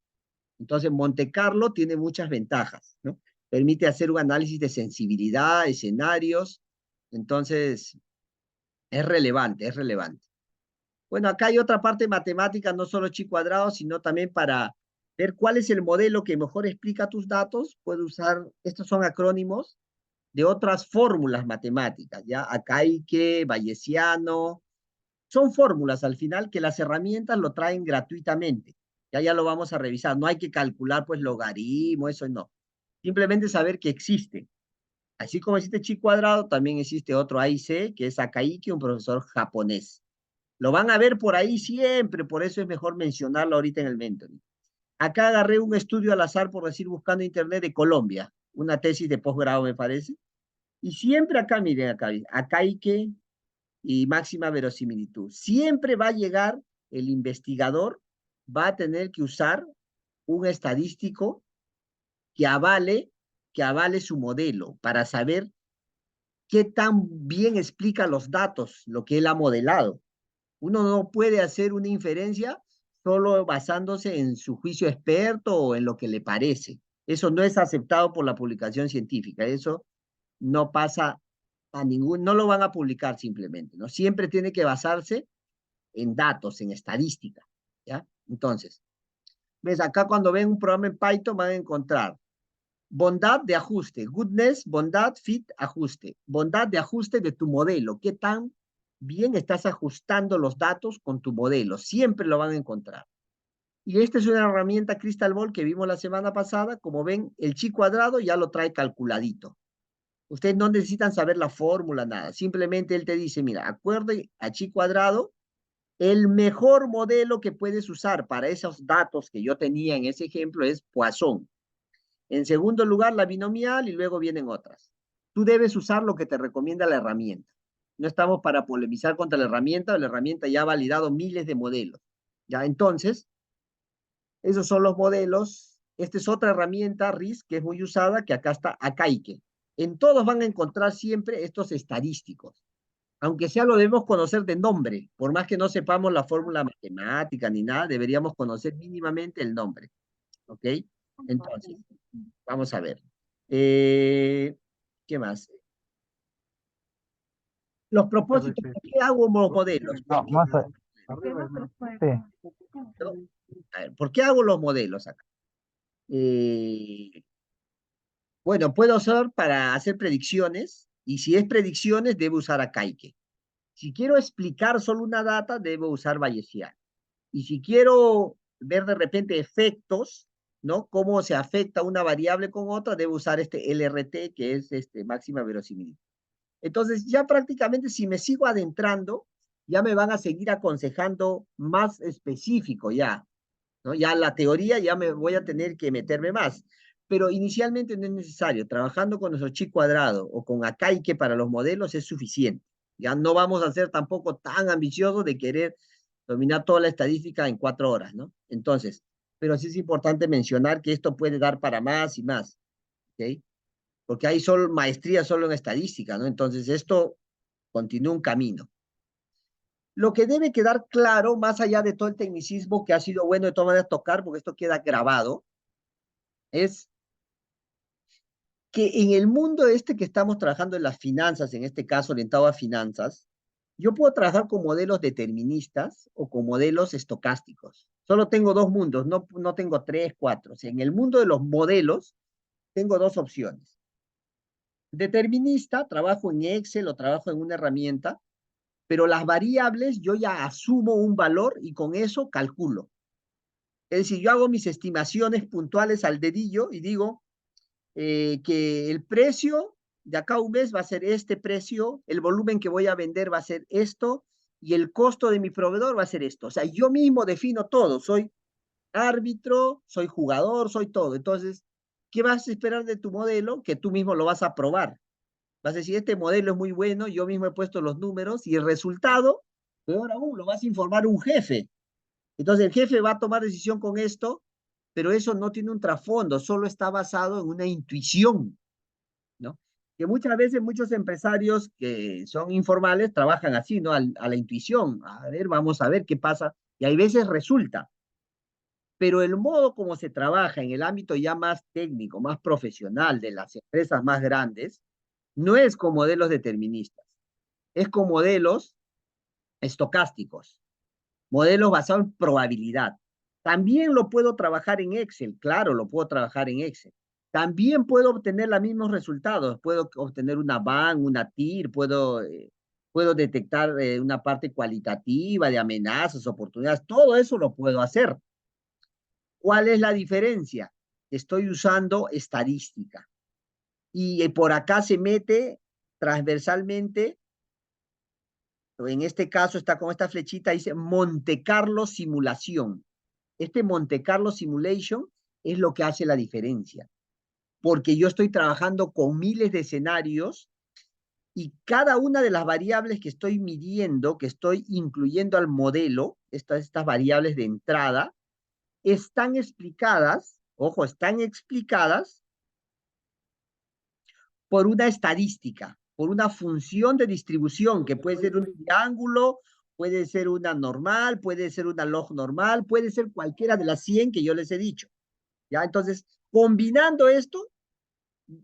Entonces, Monte Carlo tiene muchas ventajas, ¿no? Permite hacer un análisis de sensibilidad, escenarios. Entonces, es relevante, es relevante. Bueno, acá hay otra parte matemática, no solo chi cuadrado, sino también para ver cuál es el modelo que mejor explica tus datos. Puedo usar, estos son acrónimos de otras fórmulas matemáticas, ¿ya? Akaike, Bayesiano, son fórmulas al final que las herramientas lo traen gratuitamente. Ya lo vamos a revisar. No hay que calcular pues logaritmo, eso no. Simplemente saber que existe. Así como existe chi cuadrado, también existe otro AIC, que es Akaike, un profesor japonés. Lo van a ver por ahí siempre, por eso es mejor mencionarlo ahorita en el mentoring. Acá agarré un estudio al azar, por decir, buscando internet de Colombia, una tesis de posgrado me parece, y siempre acá, miren acá, Akaike y máxima verosimilitud. Siempre va a llegar el investigador, va a tener que usar un estadístico que avale, que avale su modelo para saber qué tan bien explica los datos, lo que él ha modelado. Uno no puede hacer una inferencia solo basándose en su juicio experto o en lo que le parece. Eso no es aceptado por la publicación científica. Eso no pasa a ningún, no lo van a publicar simplemente, ¿no? Siempre tiene que basarse en datos, en estadística, ¿ya? Entonces, ves, acá cuando ven un programa en Python van a encontrar bondad de ajuste, goodness, bondad, fit, ajuste. Bondad de ajuste de tu modelo. ¿Qué tan bien estás ajustando los datos con tu modelo? Siempre lo van a encontrar. Y esta es una herramienta Crystal Ball que vimos la semana pasada. Como ven, el chi cuadrado ya lo trae calculadito. Ustedes no necesitan saber la fórmula, nada. Simplemente él te dice, mira, acuerde a chi cuadrado, el mejor modelo que puedes usar para esos datos que yo tenía en ese ejemplo es Poisson. En segundo lugar, la binomial y luego vienen otras. Tú debes usar lo que te recomienda la herramienta. No estamos para polemizar contra la herramienta ya ha validado miles de modelos. Ya, entonces, esos son los modelos. Esta es otra herramienta, RIS, que es muy usada, que acá está Akaike. En todos van a encontrar siempre estos estadísticos. Aunque sea lo debemos conocer de nombre, por más que no sepamos la fórmula matemática ni nada, deberíamos conocer mínimamente el nombre. ¿Ok? Entonces, vamos a ver. ¿Qué más? Los propósitos. ¿Por qué hago los modelos? No, más arriba. Sí. ¿No? A ver, ¿por qué hago los modelos acá? Eh, bueno, puedo usar para hacer predicciones, y si es predicciones, debo usar a Kaike. Si quiero explicar solo una data, debo usar Bayesian. Y si quiero ver de repente efectos, ¿no? Cómo se afecta una variable con otra, debo usar este LRT, que es máxima verosimilitud. Entonces, ya prácticamente si me sigo adentrando, ya me van a seguir aconsejando más específico ya, ¿no? Ya la teoría ya me voy a tener que meterme más. Pero inicialmente no es necesario. Trabajando con nuestro chi cuadrado o con Akaike para los modelos es suficiente. Ya no vamos a ser tampoco tan ambiciosos de querer dominar toda la estadística en 4 horas, ¿no? Entonces, pero sí es importante mencionar que esto puede dar para más y más, ¿ok? Porque hay solo maestría solo en estadística, ¿no? Entonces, esto continúa un camino. Lo que debe quedar claro, más allá de todo el tecnicismo que ha sido bueno de todas maneras tocar, porque esto queda grabado, es que en el mundo este que estamos trabajando en las finanzas, en este caso orientado a finanzas, yo puedo trabajar con modelos deterministas o con modelos estocásticos. Solo tengo dos mundos, no tengo tres, cuatro. O sea, en el mundo de los modelos, tengo dos opciones. Determinista, trabajo en Excel o trabajo en una herramienta, pero las variables yo ya asumo un valor y con eso calculo. Es decir, yo hago mis estimaciones puntuales al dedillo y digo que el precio de acá a un mes va a ser este precio, el volumen que voy a vender va a ser esto y el costo de mi proveedor va a ser esto. O sea, yo mismo defino todo, soy árbitro, soy jugador, soy todo. Entonces, ¿qué vas a esperar de tu modelo? Que tú mismo lo vas a probar. Vas a decir, este modelo es muy bueno, yo mismo he puesto los números y el resultado, peor aún, lo vas a informar un jefe. Entonces el jefe va a tomar decisión con esto, pero eso no tiene un trasfondo, solo está basado en una intuición, ¿no? Que muchas veces muchos empresarios que son informales trabajan así, ¿no? A la intuición, a ver, vamos a ver qué pasa, y hay veces resulta, pero el modo como se trabaja en el ámbito ya más técnico, más profesional de las empresas más grandes, no es con modelos deterministas, es con modelos estocásticos, modelos basados en probabilidad. También lo puedo trabajar en Excel, claro, lo puedo trabajar en Excel. También puedo obtener los mismos resultados, puedo obtener una BAN, una TIR, puedo detectar una parte cualitativa de amenazas, oportunidades, todo eso lo puedo hacer. ¿Cuál es la diferencia? Estoy usando estadística y por acá se mete transversalmente, en este caso está con esta flechita, dice Monte Carlo simulación. Este Monte Carlo simulation es lo que hace la diferencia, porque yo estoy trabajando con miles de escenarios y cada una de las variables que estoy midiendo, que estoy incluyendo al modelo, estas variables de entrada, están explicadas, ojo, están explicadas por una estadística, por una función de distribución, que puede ser un triángulo puede ser una normal, puede ser una log normal, puede ser cualquiera de las 100 que yo les he dicho. ¿Ya? Entonces, combinando esto,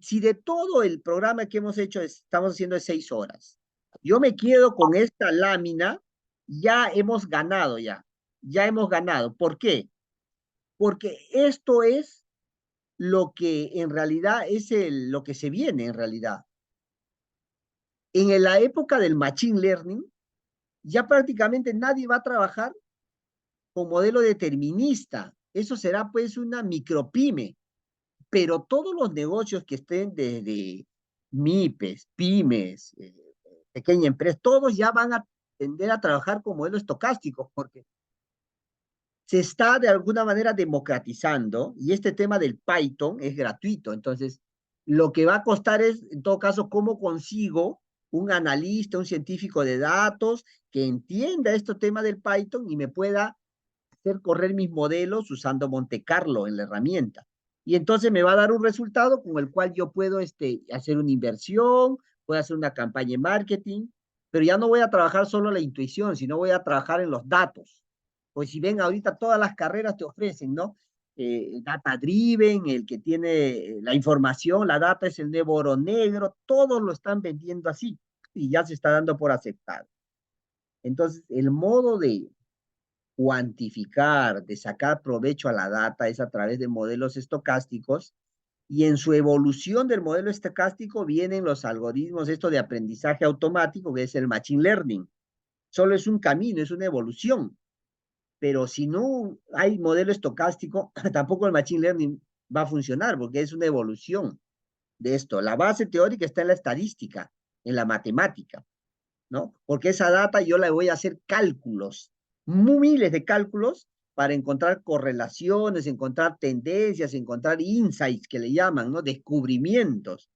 si de todo el programa que hemos hecho estamos haciendo de 6 horas, yo me quedo con esta lámina, ya hemos ganado ya hemos ganado. ¿Por qué? Porque esto es lo que en realidad es lo que se viene en realidad. En la época del machine learning, ya prácticamente nadie va a trabajar con modelo determinista. Eso será pues una micropyme, pero todos los negocios que estén desde MIPES, pymes, pequeña empresa, todos ya van a tender a trabajar con modelos estocásticos, porque se está de alguna manera democratizando y este tema del Python es gratuito. Entonces, lo que va a costar es, en todo caso, cómo consigo un analista, un científico de datos que entienda este tema del Python y me pueda hacer correr mis modelos usando Monte Carlo en la herramienta. Y entonces me va a dar un resultado con el cual yo puedo hacer una inversión, puedo hacer una campaña de marketing, pero ya no voy a trabajar solo la intuición, sino voy a trabajar en los datos. Pues si ven, ahorita todas las carreras te ofrecen, ¿no? Data driven, el que tiene la información, la data es el nuevo oro negro, todos lo están vendiendo así y ya se está dando por aceptado. Entonces, el modo de cuantificar, de sacar provecho a la data es a través de modelos estocásticos y en su evolución del modelo estocástico vienen los algoritmos, esto de aprendizaje automático, que es el machine learning. Solo es un camino, es una evolución, pero si no hay modelo estocástico, tampoco el machine learning va a funcionar porque es una evolución de esto. La base teórica está en la estadística, en la matemática, ¿no? Porque esa data yo la voy a hacer cálculos, miles de cálculos para encontrar correlaciones, encontrar tendencias, encontrar insights que le llaman, ¿no? Descubrimientos.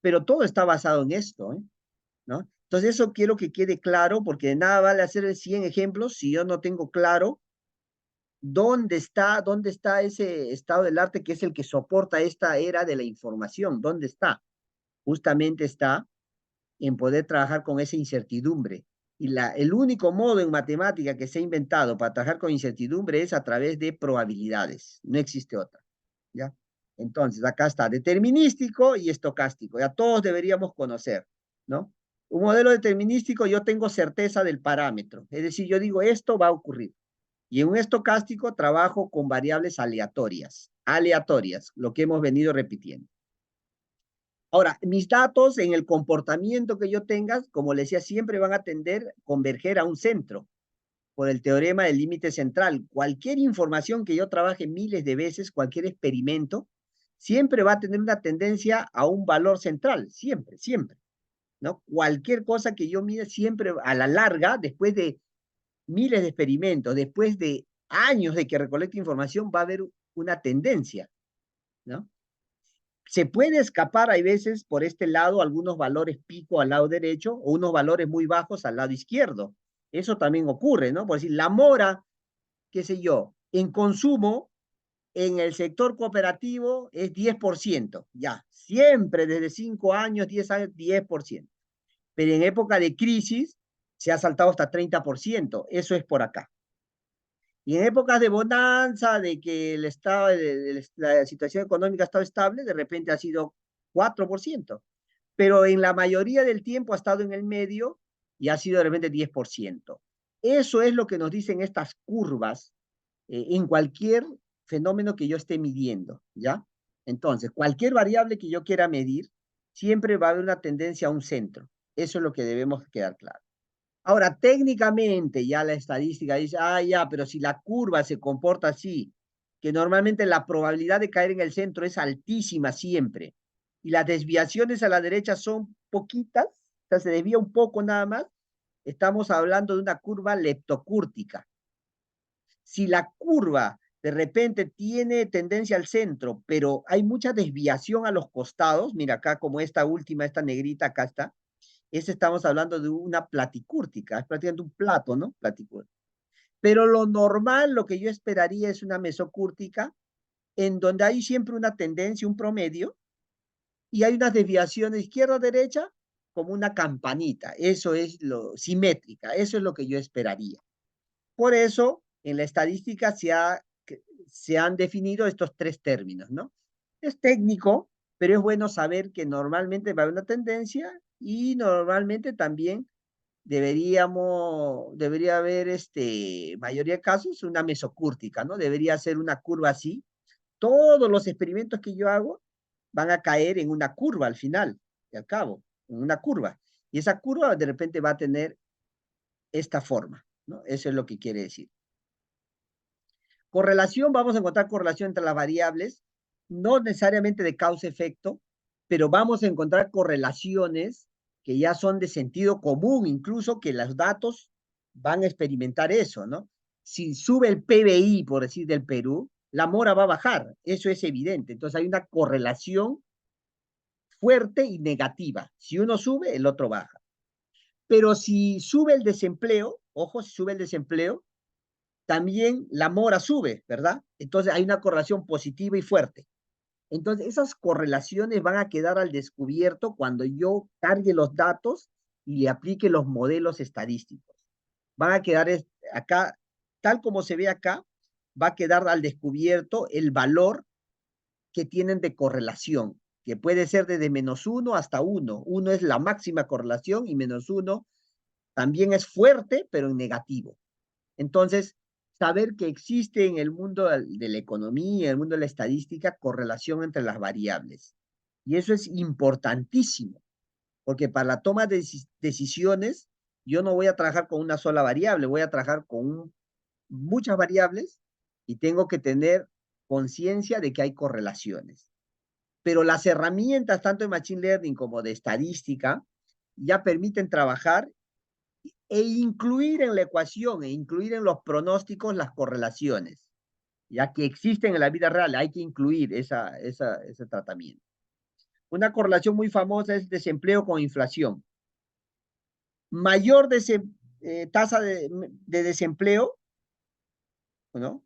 Pero todo está basado en esto, ¿no? Entonces eso quiero que quede claro porque de nada vale hacer 100 ejemplos si yo no tengo claro dónde está ese estado del arte que es el que soporta esta era de la información, dónde está. Justamente está en poder trabajar con esa incertidumbre. Y el único modo en matemática que se ha inventado para trabajar con incertidumbre es a través de probabilidades. No existe otra. ¿Ya? Entonces, acá está determinístico y estocástico. Ya todos deberíamos conocer, ¿no? Un modelo determinístico, yo tengo certeza del parámetro. Es decir, yo digo, esto va a ocurrir. Y en un estocástico trabajo con variables aleatorias. Aleatorias, lo que hemos venido repitiendo. Ahora, mis datos en el comportamiento que yo tenga, como le decía, siempre van a tender a converger a un centro por el teorema del límite central. Cualquier información que yo trabaje miles de veces, cualquier experimento, siempre va a tener una tendencia a un valor central, siempre, siempre, ¿no? Cualquier cosa que yo mire siempre a la larga, después de miles de experimentos, después de años de que recolecte información, va a haber una tendencia, ¿no? Se puede escapar, hay veces, por este lado, algunos valores pico al lado derecho o unos valores muy bajos al lado izquierdo. Eso también ocurre, ¿no? Por decir, la mora, qué sé yo, en consumo, en el sector cooperativo es 10%, ya, siempre desde 5 años, 10 años, 10%. Pero en época de crisis se ha saltado hasta 30%, eso es por acá. Y en épocas de bonanza, de que el estado, la situación económica ha estado estable, de repente ha sido 4%. Pero en la mayoría del tiempo ha estado en el medio y ha sido de repente 10%. Eso es lo que nos dicen estas curvas en cualquier fenómeno que yo esté midiendo, ¿ya? Entonces, cualquier variable que yo quiera medir, siempre va a haber una tendencia a un centro. Eso es lo que debemos quedar claro. Ahora, técnicamente ya la estadística dice, ya, pero si la curva se comporta así, que normalmente la probabilidad de caer en el centro es altísima siempre, y las desviaciones a la derecha son poquitas, o sea, se desvía un poco nada más, estamos hablando de una curva leptocúrtica. Si la curva de repente tiene tendencia al centro, pero hay mucha desviación a los costados, mira acá como esta última, esta negrita, acá está, estamos hablando de una platicúrtica, es prácticamente un plato, ¿no? Platicúrtica. Pero lo normal, lo que yo esperaría es una mesocúrtica, en donde hay siempre una tendencia, un promedio, y hay unas desviaciones izquierda-derecha, como una campanita. Eso es lo simétrica. Eso es lo que yo esperaría. Por eso, en la estadística se han definido estos tres términos, ¿no? Es técnico, pero es bueno saber que normalmente va a haber una tendencia y normalmente también debería haber, mayoría de casos, una mesocúrtica, ¿no? Debería ser una curva así. Todos los experimentos que yo hago van a caer en una curva al final y al cabo, en una curva. Y esa curva de repente va a tener esta forma, ¿no? Eso es lo que quiere decir. Correlación, vamos a encontrar correlación entre las variables, no necesariamente de causa-efecto, pero vamos a encontrar correlaciones que ya son de sentido común, incluso que los datos van a experimentar eso, ¿no? Si sube el PBI, por decir, del Perú, la mora va a bajar, eso es evidente. Entonces hay una correlación fuerte y negativa. Si uno sube, el otro baja. Pero si sube el desempleo, ojo, si sube el desempleo, también la mora sube, ¿verdad? Entonces hay una correlación positiva y fuerte. Entonces esas correlaciones van a quedar al descubierto cuando yo cargue los datos y le aplique los modelos estadísticos. Van a quedar acá, tal como se ve acá, va a quedar al descubierto el valor que tienen de correlación, que puede ser desde -1 hasta 1. 1 es la máxima correlación y -1 también es fuerte, pero en negativo. Entonces, saber que existe en el mundo de la economía, en el mundo de la estadística, correlación entre las variables. Y eso es importantísimo, porque para la toma de decisiones, yo no voy a trabajar con una sola variable, voy a trabajar con muchas variables y tengo que tener conciencia de que hay correlaciones. Pero las herramientas, tanto de Machine Learning como de estadística, ya permiten trabajar e incluir en la ecuación, e incluir en los pronósticos las correlaciones, ya que existen en la vida real, hay que incluir ese tratamiento. Una correlación muy famosa es desempleo con inflación. Mayor tasa de desempleo, ¿no?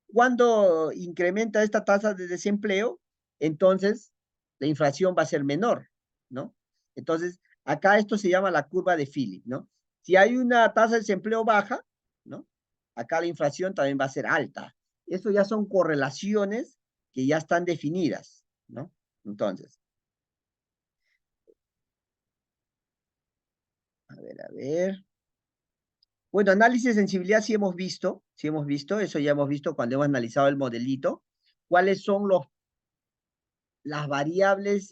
Cuando incrementa esta tasa de desempleo, entonces la inflación va a ser menor, ¿no? Entonces, acá esto se llama la curva de Philip, ¿no? Si hay una tasa de desempleo baja, ¿no? Acá la inflación también va a ser alta. Esto ya son correlaciones que ya están definidas, ¿no? Entonces, a ver. Bueno, análisis de sensibilidad sí hemos visto, eso ya hemos visto cuando hemos analizado el modelito. ¿Cuáles son las variables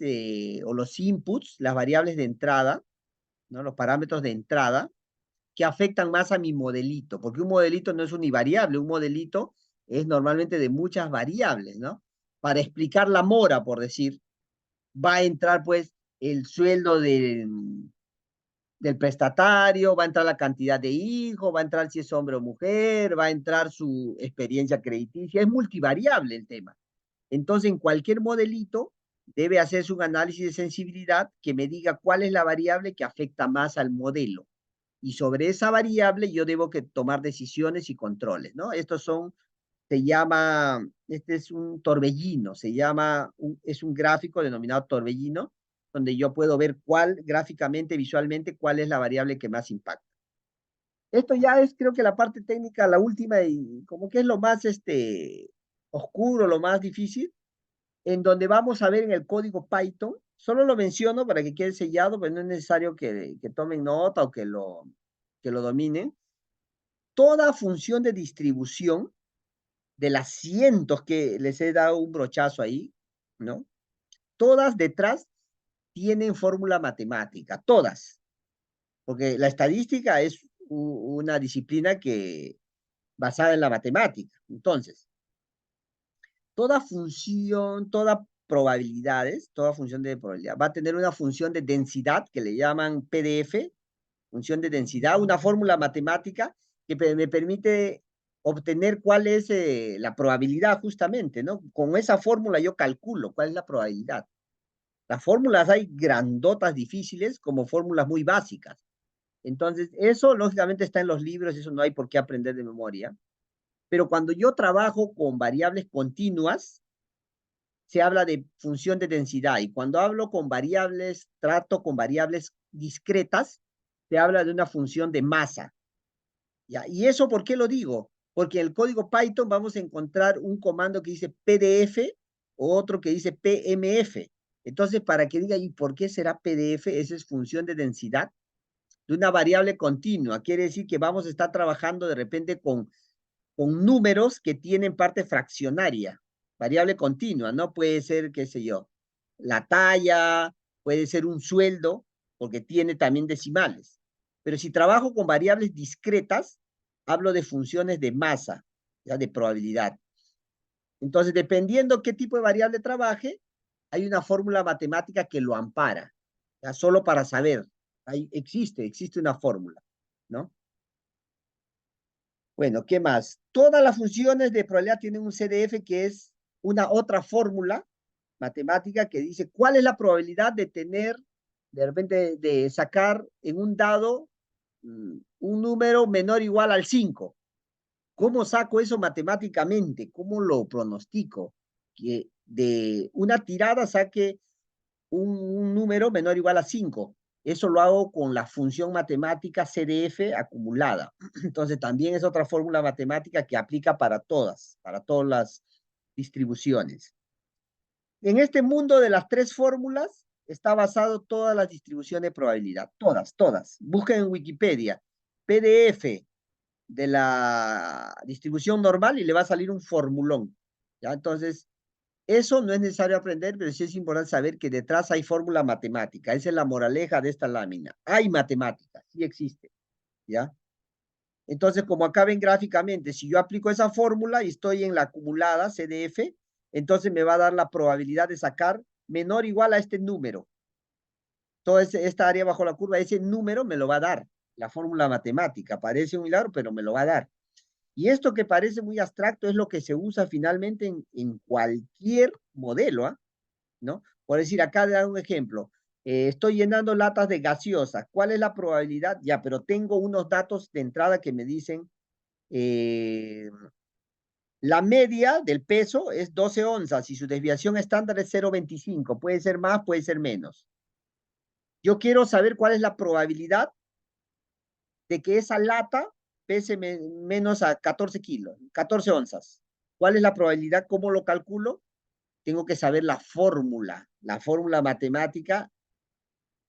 o los inputs, las variables de entrada, ¿no? Los parámetros de entrada que afectan más a mi modelito? Porque un modelito no es univariable, un modelito es normalmente de muchas variables, ¿no? Para explicar la mora, por decir, va a entrar pues el sueldo del prestatario, va a entrar la cantidad de hijos, va a entrar si es hombre o mujer, va a entrar su experiencia crediticia, es multivariable el tema. Entonces, en cualquier modelito debe hacerse un análisis de sensibilidad que me diga cuál es la variable que afecta más al modelo. Y sobre esa variable yo debo que tomar decisiones y controles, ¿no? Este es un torbellino, es un gráfico denominado torbellino, donde yo puedo ver gráficamente, visualmente, cuál es la variable que más impacta. Esto ya es, creo que la parte técnica, la última, y como que es lo más oscuro, lo más difícil, en donde vamos a ver en el código Python, solo lo menciono para que quede sellado, pero no es necesario que tomen nota o que lo dominen. Toda función de distribución de las cientos que les he dado un brochazo ahí, ¿no? Todas detrás tienen fórmula matemática, todas, porque la estadística es una disciplina que basada en la matemática. Entonces, toda función, toda función de probabilidad va a tener una función de densidad que le llaman PDF, función de densidad, una fórmula matemática que me permite obtener cuál es la probabilidad justamente, ¿no? Con esa fórmula yo calculo cuál es la probabilidad. Las fórmulas hay grandotas difíciles como fórmulas muy básicas. Entonces, eso lógicamente está en los libros, eso no hay por qué aprender de memoria. Pero cuando yo trabajo con variables continuas, se habla de función de densidad. Y cuando hablo con variables, trato con variables discretas, se habla de una función de masa. ¿Ya? ¿Y eso por qué lo digo? Porque en el código Python vamos a encontrar un comando que dice PDF o otro que dice PMF. Entonces, para que diga, ¿y por qué será PDF? Esa es función de densidad de una variable continua. Quiere decir que vamos a estar trabajando de repente con números que tienen parte fraccionaria, variable continua, ¿no? Puede ser, qué sé yo, la talla, puede ser un sueldo, porque tiene también decimales. Pero si trabajo con variables discretas, hablo de funciones de masa, ya de probabilidad. Entonces, dependiendo qué tipo de variable trabaje, hay una fórmula matemática que lo ampara, ya solo para saber, existe una fórmula, ¿no? Bueno, ¿qué más? Todas las funciones de probabilidad tienen un CDF que es una otra fórmula matemática que dice cuál es la probabilidad de tener, de repente, de sacar en un dado un número menor o igual al 5. ¿Cómo saco eso matemáticamente? ¿Cómo lo pronostico? Que de una tirada saque un número menor o igual a 5. Eso lo hago con la función matemática CDF acumulada. Entonces también es otra fórmula matemática que aplica para todas las distribuciones. En este mundo de las tres fórmulas está basado todas las distribuciones de probabilidad. Todas. Busquen en Wikipedia PDF de la distribución normal y le va a salir un formulón. ¿Ya? Entonces, eso no es necesario aprender, pero sí es importante saber que detrás hay fórmula matemática. Esa es la moraleja de esta lámina. Hay matemática, sí existe, ¿ya? Entonces, como acá ven gráficamente, si yo aplico esa fórmula y estoy en la acumulada CDF, entonces me va a dar la probabilidad de sacar menor o igual a este número. Toda esta área bajo la curva, ese número me lo va a dar la fórmula matemática. Parece un milagro, pero me lo va a dar. Y esto que parece muy abstracto es lo que se usa finalmente en cualquier modelo, ¿ah? ¿No? Por decir, acá le un ejemplo. Estoy llenando latas de gaseosa. ¿Cuál es la probabilidad? Ya, pero tengo unos datos de entrada que me dicen la media del peso es 12 onzas y su desviación estándar es 0,25. Puede ser más, puede ser menos. Yo quiero saber cuál es la probabilidad de que esa lata pese menos a 14 kilos, 14 onzas. ¿Cuál es la probabilidad? ¿Cómo lo calculo? Tengo que saber la fórmula matemática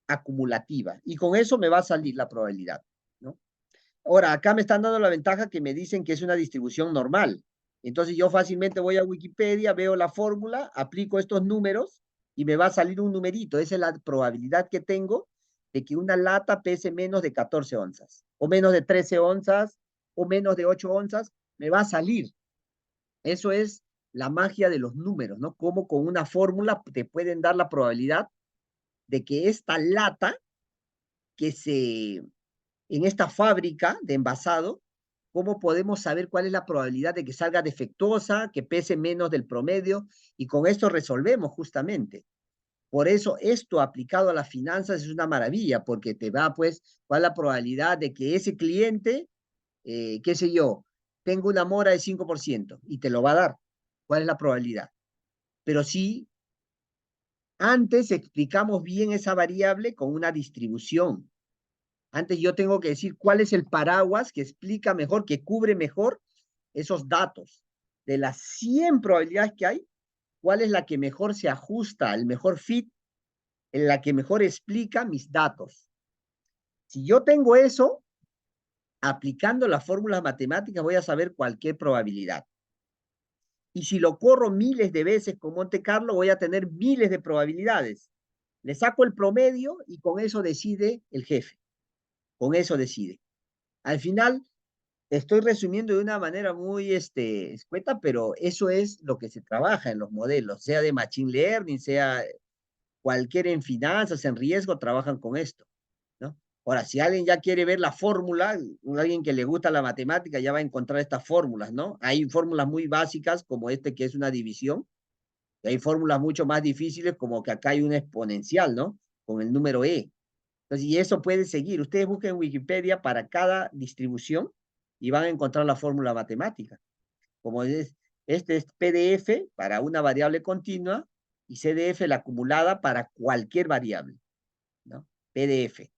acumulativa. Y con eso me va a salir la probabilidad, ¿no? Ahora, acá me están dando la ventaja que me dicen que es una distribución normal. Entonces yo fácilmente voy a Wikipedia, veo la fórmula, aplico estos números y me va a salir un numerito. Esa es la probabilidad que tengo de que una lata pese menos de 14 onzas, o menos de 13 onzas, o menos de 8 onzas, me va a salir. Eso es la magia de los números, ¿no? Cómo con una fórmula te pueden dar la probabilidad de que esta lata que en esta fábrica de envasado, ¿cómo podemos saber cuál es la probabilidad de que salga defectuosa, que pese menos del promedio? Y con esto resolvemos justamente. Por eso esto aplicado a las finanzas es una maravilla, porque te va pues, cuál es la probabilidad de que ese cliente, qué sé yo, tenga una mora de 5% y te lo va a dar. ¿Cuál es la probabilidad? Pero sí, antes explicamos bien esa variable con una distribución. Antes yo tengo que decir cuál es el paraguas que explica mejor, que cubre mejor esos datos. De las 100 probabilidades que hay, ¿cuál es la que mejor se ajusta, el mejor fit, en la que mejor explica mis datos? Si yo tengo eso, aplicando las fórmulas matemáticas voy a saber cualquier probabilidad. Y si lo corro miles de veces con Monte Carlo, voy a tener miles de probabilidades. Le saco el promedio y con eso decide el jefe. Con eso decide. Al final, estoy resumiendo de una manera muy escueta, pero eso es lo que se trabaja en los modelos, sea de Machine Learning, sea cualquier en finanzas, en riesgo, trabajan con esto, ¿no? Ahora, si alguien ya quiere ver la fórmula, alguien que le gusta la matemática ya va a encontrar estas fórmulas, ¿no? Hay fórmulas muy básicas como que es una división, y hay fórmulas mucho más difíciles como que acá hay una exponencial, ¿no? Con el número E. Entonces, y eso puede seguir. Ustedes busquen en Wikipedia para cada distribución y van a encontrar la fórmula matemática. Como es, este es PDF para una variable continua, y CDF la acumulada para cualquier variable, ¿no? PDF.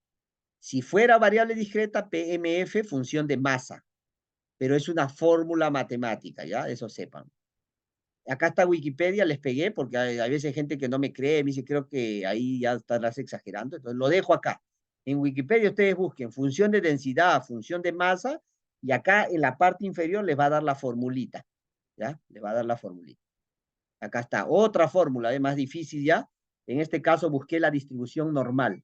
Si fuera variable discreta, PMF, función de masa, pero es una fórmula matemática, ¿ya? Eso sepan. Acá está Wikipedia, les pegué, porque hay veces gente que no me cree, me dice, creo que ahí ya estarás exagerando, entonces lo dejo acá. En Wikipedia ustedes busquen función de densidad, función de masa, y acá en la parte inferior les va a dar la formulita, ¿ya? Les va a dar la formulita. Acá está, otra fórmula, es más difícil ya. En este caso busqué la distribución normal.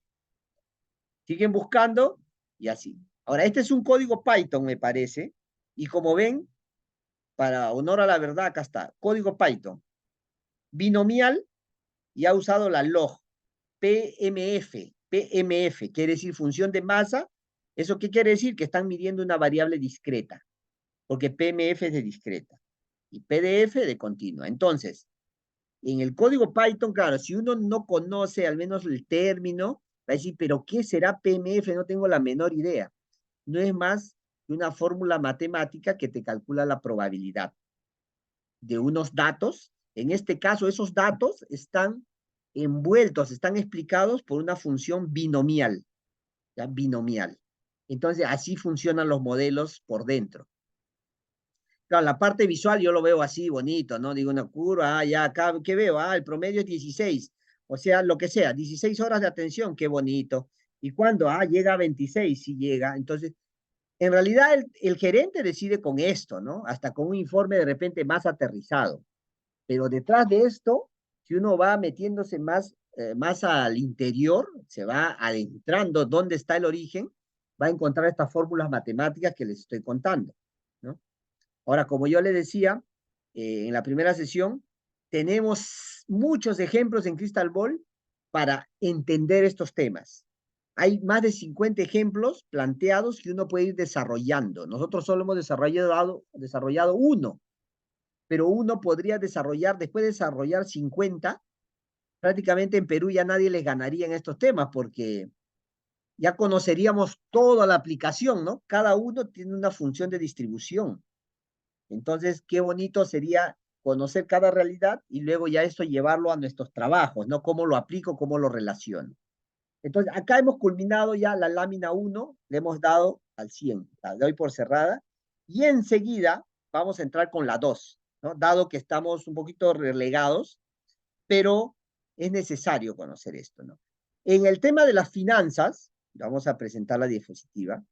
Siguen buscando y así. Ahora, este es un código Python, me parece, y como ven, para honor a la verdad, acá está, código Python, binomial, y ha usado la log, PMF, quiere decir función de masa. ¿Eso qué quiere decir? Que están midiendo una variable discreta, porque PMF es de discreta y PDF de continua. Entonces, en el código Python, claro, si uno no conoce al menos el término, va a decir, pero ¿qué será PMF? No tengo la menor idea. No es más que una fórmula matemática que te calcula la probabilidad de unos datos. En este caso, esos datos están envueltos, están explicados por una función binomial, ¿ya? Binomial. Entonces, así funcionan los modelos por dentro. Claro, la parte visual yo lo veo así, bonito, ¿no? Digo, una curva, ya acá, ¿qué veo? El promedio es 16, o sea, lo que sea, 16 horas de atención, qué bonito. ¿Y cuándo? Llega a 26, sí llega. Entonces, en realidad el gerente decide con esto, ¿no? Hasta con un informe de repente más aterrizado. Pero detrás de esto, si uno va metiéndose más al interior, se va adentrando dónde está el origen, va a encontrar estas fórmulas matemáticas que les estoy contando, ¿no? Ahora, como yo le decía en la primera sesión, tenemos muchos ejemplos en Crystal Ball para entender estos temas. Hay más de 50 ejemplos planteados que uno puede ir desarrollando. Nosotros solo hemos desarrollado uno, pero uno podría desarrollar, después de desarrollar 50, prácticamente en Perú ya nadie les ganaría en estos temas porque ya conoceríamos toda la aplicación, ¿no? Cada uno tiene una función de distribución. Entonces, qué bonito sería conocer cada realidad y luego ya esto llevarlo a nuestros trabajos, ¿no? ¿Cómo lo aplico, cómo lo relaciono? Entonces, acá hemos culminado ya la lámina 1, le hemos dado al 100, la doy por cerrada, y enseguida vamos a entrar con la 2, ¿no? Dado que estamos un poquito relegados, pero es necesario conocer esto, ¿no? En el tema de las finanzas, vamos a presentar la diapositiva,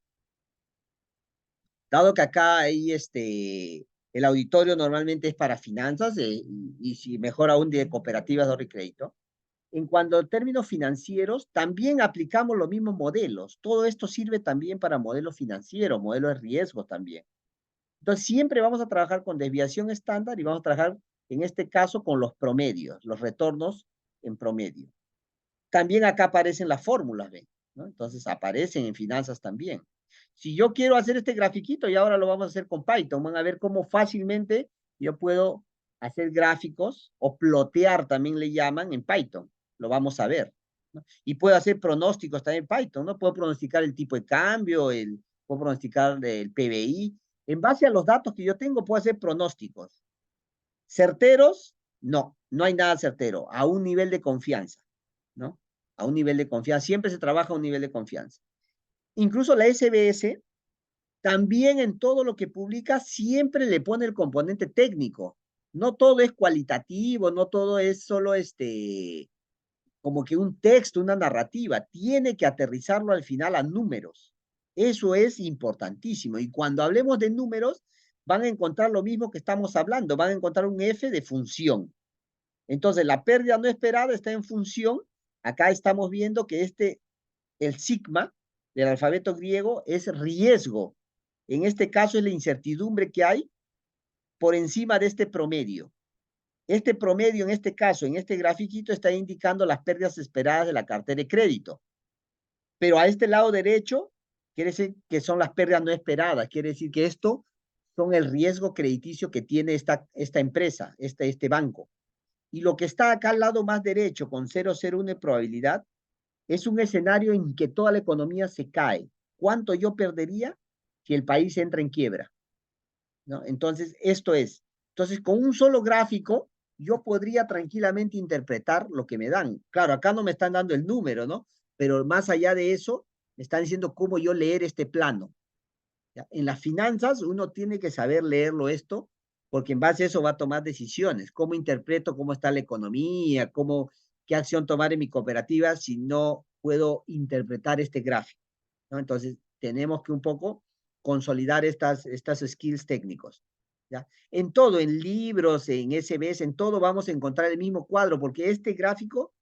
dado que acá hay el auditorio normalmente es para finanzas y si mejor aún de cooperativas de ahorro y crédito. En cuanto a términos financieros, también aplicamos los mismos modelos. Todo esto sirve también para modelos financieros, modelos de riesgo también. Entonces, siempre vamos a trabajar con desviación estándar y vamos a trabajar, en este caso, con los promedios, los retornos en promedio. También acá aparecen las fórmulas, ¿ven? ¿No? Entonces, aparecen en finanzas también. Si yo quiero hacer este grafiquito, y ahora lo vamos a hacer con Python, van a ver cómo fácilmente yo puedo hacer gráficos o plotear, también le llaman en Python. Lo vamos a ver, ¿no? Y puedo hacer pronósticos también en Python, ¿no? Puedo pronosticar el tipo de cambio, puedo pronosticar el PBI. En base a los datos que yo tengo, puedo hacer pronósticos. ¿Certeros? No, no hay nada certero, a un nivel de confianza, ¿no? A un nivel de confianza. Siempre se trabaja a un nivel de confianza. Incluso la SBS también en todo lo que publica siempre le pone el componente técnico. No todo es cualitativo, no todo es solo como que un texto, una narrativa. Tiene que aterrizarlo al final a números. Eso es importantísimo. Y cuando hablemos de números, van a encontrar lo mismo que estamos hablando. Van a encontrar un F de función. Entonces, la pérdida no esperada está en función. Acá estamos viendo que el sigma del alfabeto griego es riesgo. En este caso es la incertidumbre que hay por encima de este promedio. Este promedio, en este caso, en este grafiquito, está indicando las pérdidas esperadas de la cartera de crédito. Pero a este lado derecho, quiere decir que son las pérdidas no esperadas. Quiere decir que esto son el riesgo crediticio que tiene esta empresa, este banco. Y lo que está acá al lado más derecho, con 0,01 de probabilidad, es un escenario en que toda la economía se cae. ¿Cuánto yo perdería si el país entra en quiebra? ¿No? Entonces, esto es. Entonces, con un solo gráfico, yo podría tranquilamente interpretar lo que me dan. Claro, acá no me están dando el número, ¿no? Pero más allá de eso, me están diciendo cómo yo leer este plano. ¿Ya? En las finanzas uno tiene que saber leerlo esto, porque en base a eso va a tomar decisiones. ¿Cómo interpreto cómo está la economía? ¿Qué acción tomar en mi cooperativa si no puedo interpretar este gráfico? ¿No? Entonces, tenemos que un poco consolidar estas skills técnicos. ¿Ya? En todo, en libros, en SBS, en todo vamos a encontrar el mismo cuadro, porque este gráfico,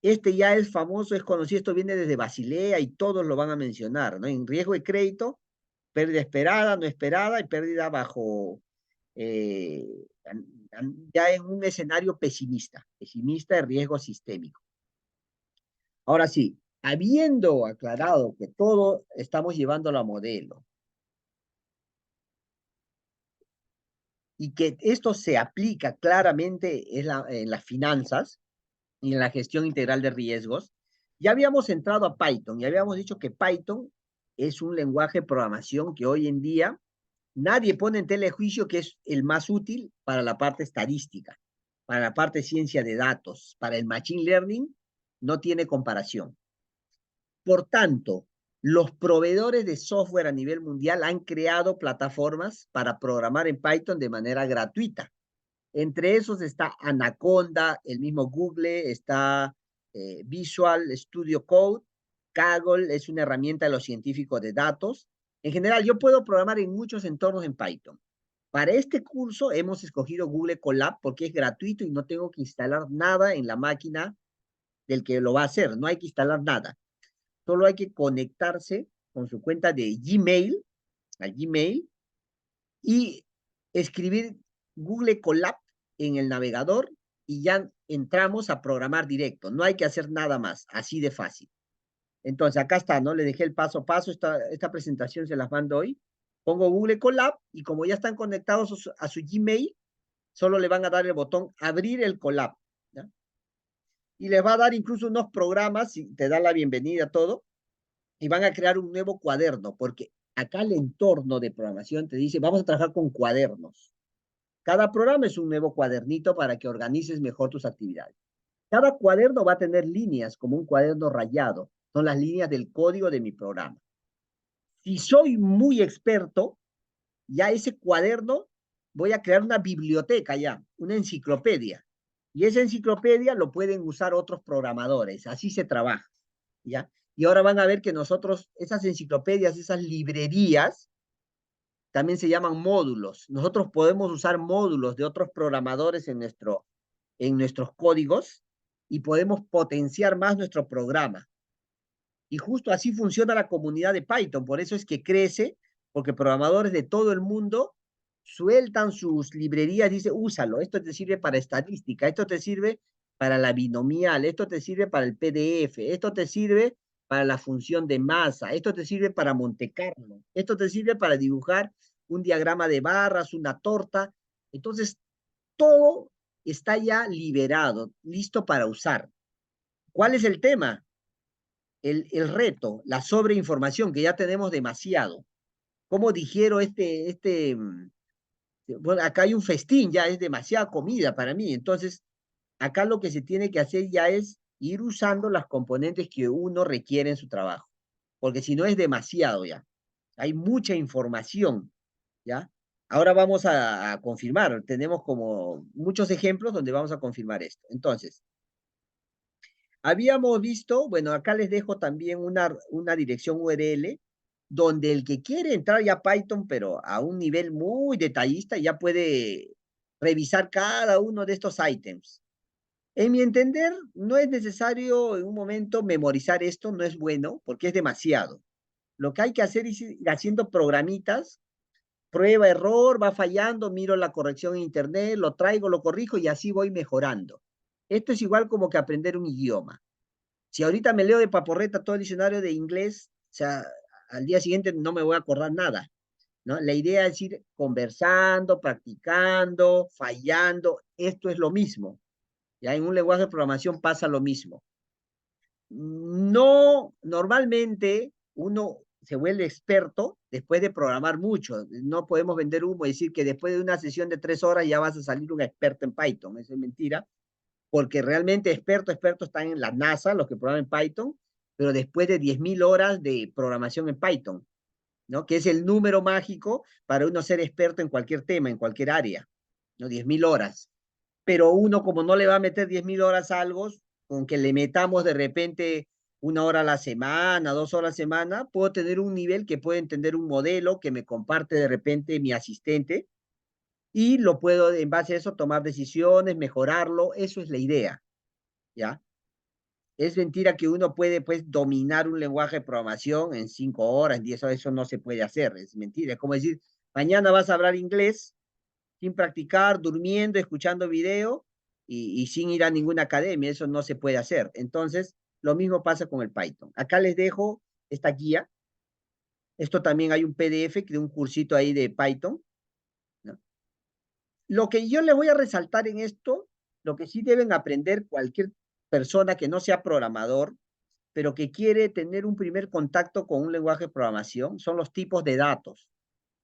este ya es famoso, es conocido, esto viene desde Basilea y todos lo van a mencionar, ¿no? En riesgo de crédito, pérdida esperada, no esperada y pérdida bajo, eh, ya en un escenario pesimista de riesgo sistémico. Ahora sí, habiendo aclarado que todo estamos llevándolo a modelo y que esto se aplica claramente en las finanzas y en la gestión integral de riesgos, ya habíamos entrado a Python y habíamos dicho que Python es un lenguaje de programación que hoy en día nadie pone en tela de juicio que es el más útil para la parte estadística, para la parte de ciencia de datos, para el machine learning, no tiene comparación. Por tanto, los proveedores de software a nivel mundial han creado plataformas para programar en Python de manera gratuita. Entre esos está Anaconda, el mismo Google, está Visual Studio Code, Kaggle es una herramienta de los científicos de datos. En general, yo puedo programar en muchos entornos en Python. Para este curso hemos escogido Google Colab porque es gratuito y no tengo que instalar nada en la máquina del que lo va a hacer. No hay que instalar nada. Solo hay que conectarse con su cuenta de Gmail, a Gmail, y escribir Google Colab en el navegador y ya entramos a programar directo. No hay que hacer nada más, así de fácil. Entonces, acá está, ¿no? Le dejé el paso a paso, esta presentación se las mando hoy. Pongo Google Colab y como ya están conectados a su Gmail, solo le van a dar el botón abrir el Colab. ¿Ya? Y les va a dar incluso unos programas, y te da la bienvenida a todo, y van a crear un nuevo cuaderno, porque acá el entorno de programación te dice, vamos a trabajar con cuadernos. Cada programa es un nuevo cuadernito para que organices mejor tus actividades. Cada cuaderno va a tener líneas, como un cuaderno rayado. Son las líneas del código de mi programa. Si soy muy experto, ya ese cuaderno voy a crear una biblioteca ya, una enciclopedia. Y esa enciclopedia lo pueden usar otros programadores. Así se trabaja, ¿ya? Y ahora van a ver que nosotros, esas enciclopedias, esas librerías, también se llaman módulos. Nosotros podemos usar módulos de otros programadores en nuestros códigos y podemos potenciar más nuestro programa. Y justo así funciona la comunidad de Python. Por eso es que crece, porque programadores de todo el mundo sueltan sus librerías, dice, úsalo, esto te sirve para estadística, esto te sirve para la binomial, esto te sirve para el PDF, esto te sirve para la función de masa, esto te sirve para Monte Carlo, esto te sirve para dibujar un diagrama de barras, una torta. Entonces, todo está ya liberado, listo para usar. ¿Cuál es el tema? El reto, la sobreinformación, que ya tenemos demasiado. ¿Cómo digiero bueno, acá hay un festín, ya es demasiada comida para mí. Entonces, acá lo que se tiene que hacer ya es ir usando las componentes que uno requiere en su trabajo, porque si no es demasiado ya. Hay mucha información, ¿ya? Ahora vamos a confirmar, tenemos como muchos ejemplos donde vamos a confirmar esto. Entonces, habíamos visto, bueno, acá les dejo también una dirección URL donde el que quiere entrar ya a Python, pero a un nivel muy detallista, ya puede revisar cada uno de estos ítems. En mi entender, no es necesario en un momento memorizar esto, no es bueno, porque es demasiado. Lo que hay que hacer es ir haciendo programitas, prueba, error, va fallando, miro la corrección en internet, lo traigo, lo corrijo y así voy mejorando. Esto es igual como que aprender un idioma. Si ahorita me leo de paporreta todo el diccionario de inglés, o sea, al día siguiente no me voy a acordar nada, ¿no? La idea es ir conversando, practicando, fallando. Esto es lo mismo. Ya en un lenguaje de programación pasa lo mismo. No, normalmente uno se vuelve experto después de programar mucho. No podemos vender humo y decir que después de una sesión de 3 horas ya vas a salir un experto en Python. Eso es mentira, porque realmente expertos están en la NASA, los que programan en Python, pero después de 10.000 horas de programación en Python, ¿no? Que es el número mágico para uno ser experto en cualquier tema, en cualquier área, ¿no? 10.000 horas. Pero uno, como no le va a meter 10.000 horas a algo, con que le metamos de repente 1 hora a la semana, 2 horas a la semana, puedo tener un nivel que puede entender un modelo que me comparte de repente mi asistente y lo puedo, en base a eso, tomar decisiones, mejorarlo. Eso es la idea, ¿ya? Es mentira que uno puede, pues, dominar un lenguaje de programación en 5 horas, en 10 horas, eso no se puede hacer, es mentira. Es como decir, mañana vas a hablar inglés sin practicar, durmiendo, escuchando video y sin ir a ninguna academia, eso no se puede hacer. Entonces, lo mismo pasa con el Python. Acá les dejo esta guía. Esto también hay un PDF de un cursito ahí de Python, ¿no? Lo que yo les voy a resaltar en esto, lo que sí deben aprender cualquier persona que no sea programador, pero que quiere tener un primer contacto con un lenguaje de programación, son los tipos de datos.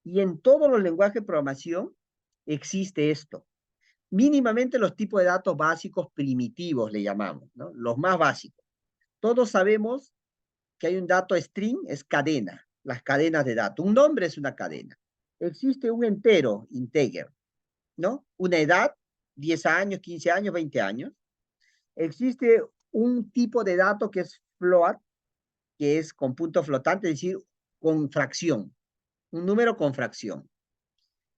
Y en todos los lenguajes de programación existe esto. Mínimamente los tipos de datos básicos primitivos, le llamamos, ¿no? Los más básicos. Todos sabemos que hay un dato string, es cadena, las cadenas de datos. Un nombre es una cadena. Existe un entero, integer, ¿no? Una edad, 10 años, 15 años, 20 años. Existe un tipo de dato que es float, que es con punto flotante, es decir, con fracción, un número con fracción.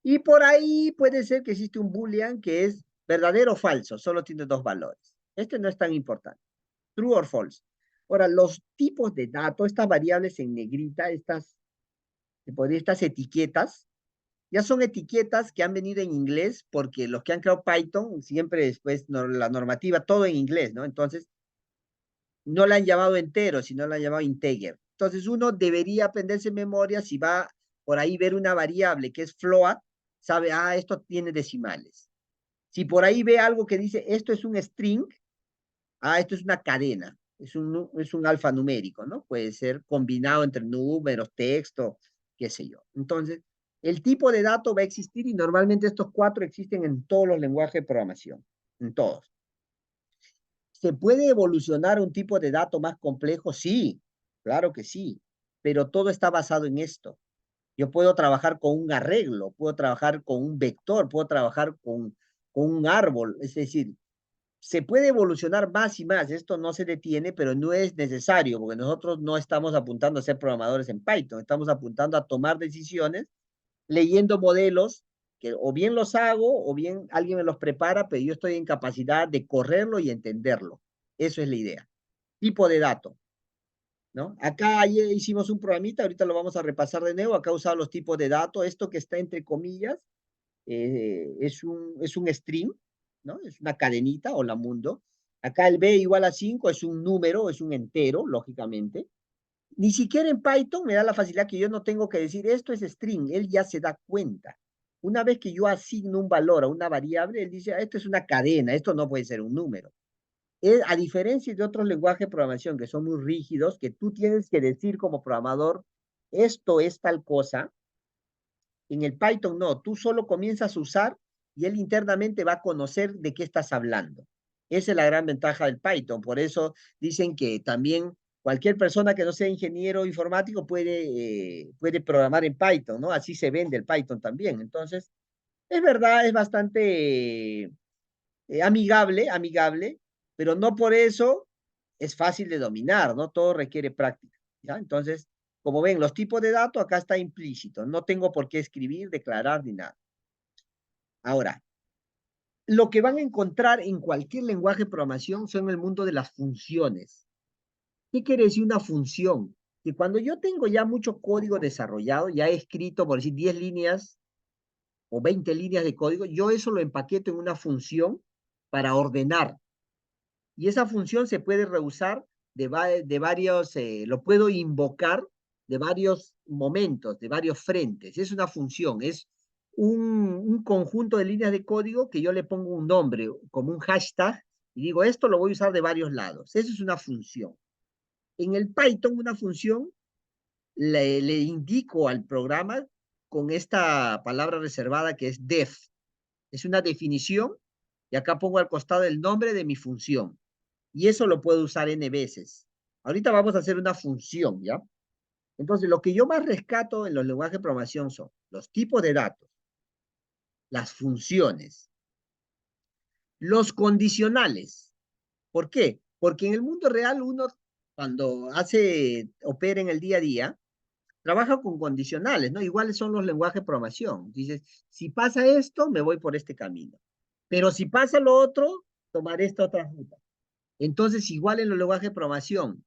Y por ahí puede ser que existe un boolean que es verdadero o falso, solo tiene 2 valores. Este no es tan importante. True or false. Ahora, los tipos de datos, estas variables en negrita, estas etiquetas, ya son etiquetas que han venido en inglés porque los que han creado Python siempre después la normativa, todo en inglés, ¿no? Entonces, no la han llamado entero, sino la han llamado integer. Entonces, uno debería aprenderse en memoria si va por ahí ver una variable que es float, sabe, esto tiene decimales. Si por ahí ve algo que dice, esto es un string, esto es una cadena, es un alfanumérico, ¿no? Puede ser combinado entre números, texto, qué sé yo. Entonces, el tipo de dato va a existir y normalmente estos 4 existen en todos los lenguajes de programación, en todos. ¿Se puede evolucionar un tipo de dato más complejo? Sí, claro que sí, pero todo está basado en esto. Yo puedo trabajar con un arreglo, puedo trabajar con un vector, puedo trabajar con un árbol, es decir, se puede evolucionar más y más, esto no se detiene, pero no es necesario, porque nosotros no estamos apuntando a ser programadores en Python, estamos apuntando a tomar decisiones leyendo modelos que o bien los hago o bien alguien me los prepara, pero yo estoy en capacidad de correrlo y entenderlo. Eso es la idea. Tipo de dato, ¿no? Acá ayer hicimos un programita, ahorita lo vamos a repasar de nuevo, acá usado los tipos de datos, esto que está entre comillas, es un string, ¿no? Es una cadenita, hola mundo. Acá el b igual a 5 es un número, es un entero, lógicamente. Ni siquiera en Python me da la facilidad que yo no tengo que decir esto es string, él ya se da cuenta. Una vez que yo asigno un valor a una variable, él dice, esto es una cadena, esto no puede ser un número. A diferencia de otros lenguajes de programación que son muy rígidos, que tú tienes que decir como programador, esto es tal cosa, en el Python no, tú solo comienzas a usar y él internamente va a conocer de qué estás hablando. Esa es la gran ventaja del Python. Por eso dicen que también cualquier persona que no sea ingeniero informático puede programar en Python, ¿no? Así se vende el Python también. Entonces, es verdad, es bastante amigable, pero no por eso es fácil de dominar, ¿no? Todo requiere práctica, ¿ya? Entonces, como ven, los tipos de datos acá está implícito, no tengo por qué escribir, declarar ni nada. Ahora, lo que van a encontrar en cualquier lenguaje de programación son el mundo de las funciones. ¿Qué quiere decir una función? Que cuando yo tengo ya mucho código desarrollado, ya he escrito, por decir, 10 líneas o 20 líneas de código, yo eso lo empaqueto en una función para ordenar. Y esa función se puede reusar de varios, lo puedo invocar de varios momentos, de varios frentes. Es una función, es un conjunto de líneas de código que yo le pongo un nombre, como un hashtag, y digo, esto lo voy a usar de varios lados. Eso es una función. En el Python, una función le indico al programa con esta palabra reservada que es def. Es una definición y acá pongo al costado el nombre de mi función. Y eso lo puedo usar n veces. Ahorita vamos a hacer una función, ¿ya? Entonces, lo que yo más rescato en los lenguajes de programación son los tipos de datos, las funciones, los condicionales. ¿Por qué? Porque en el mundo real uno, cuando opera en el día a día, trabaja con condicionales, ¿no? Iguales son los lenguajes de programación. Dices, si pasa esto, me voy por este camino. Pero si pasa lo otro, tomaré esta otra ruta. Entonces, igual en los lenguajes de programación.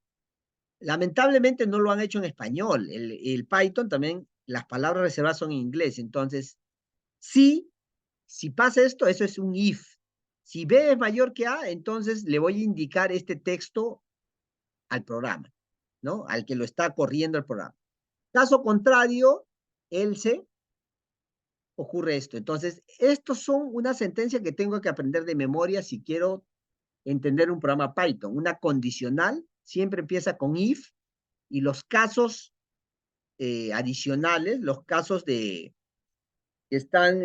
Lamentablemente no lo han hecho en español. El Python también, las palabras reservadas son en inglés. Entonces, sí, si pasa esto, eso es un if. Si B es mayor que A, entonces le voy a indicar este texto al programa, ¿no? Al que lo está corriendo el programa. Caso contrario, else, ocurre esto. Entonces, estos son una sentencia que tengo que aprender de memoria si quiero entender un programa Python. Una condicional siempre empieza con if y los casos adicionales, los casos que están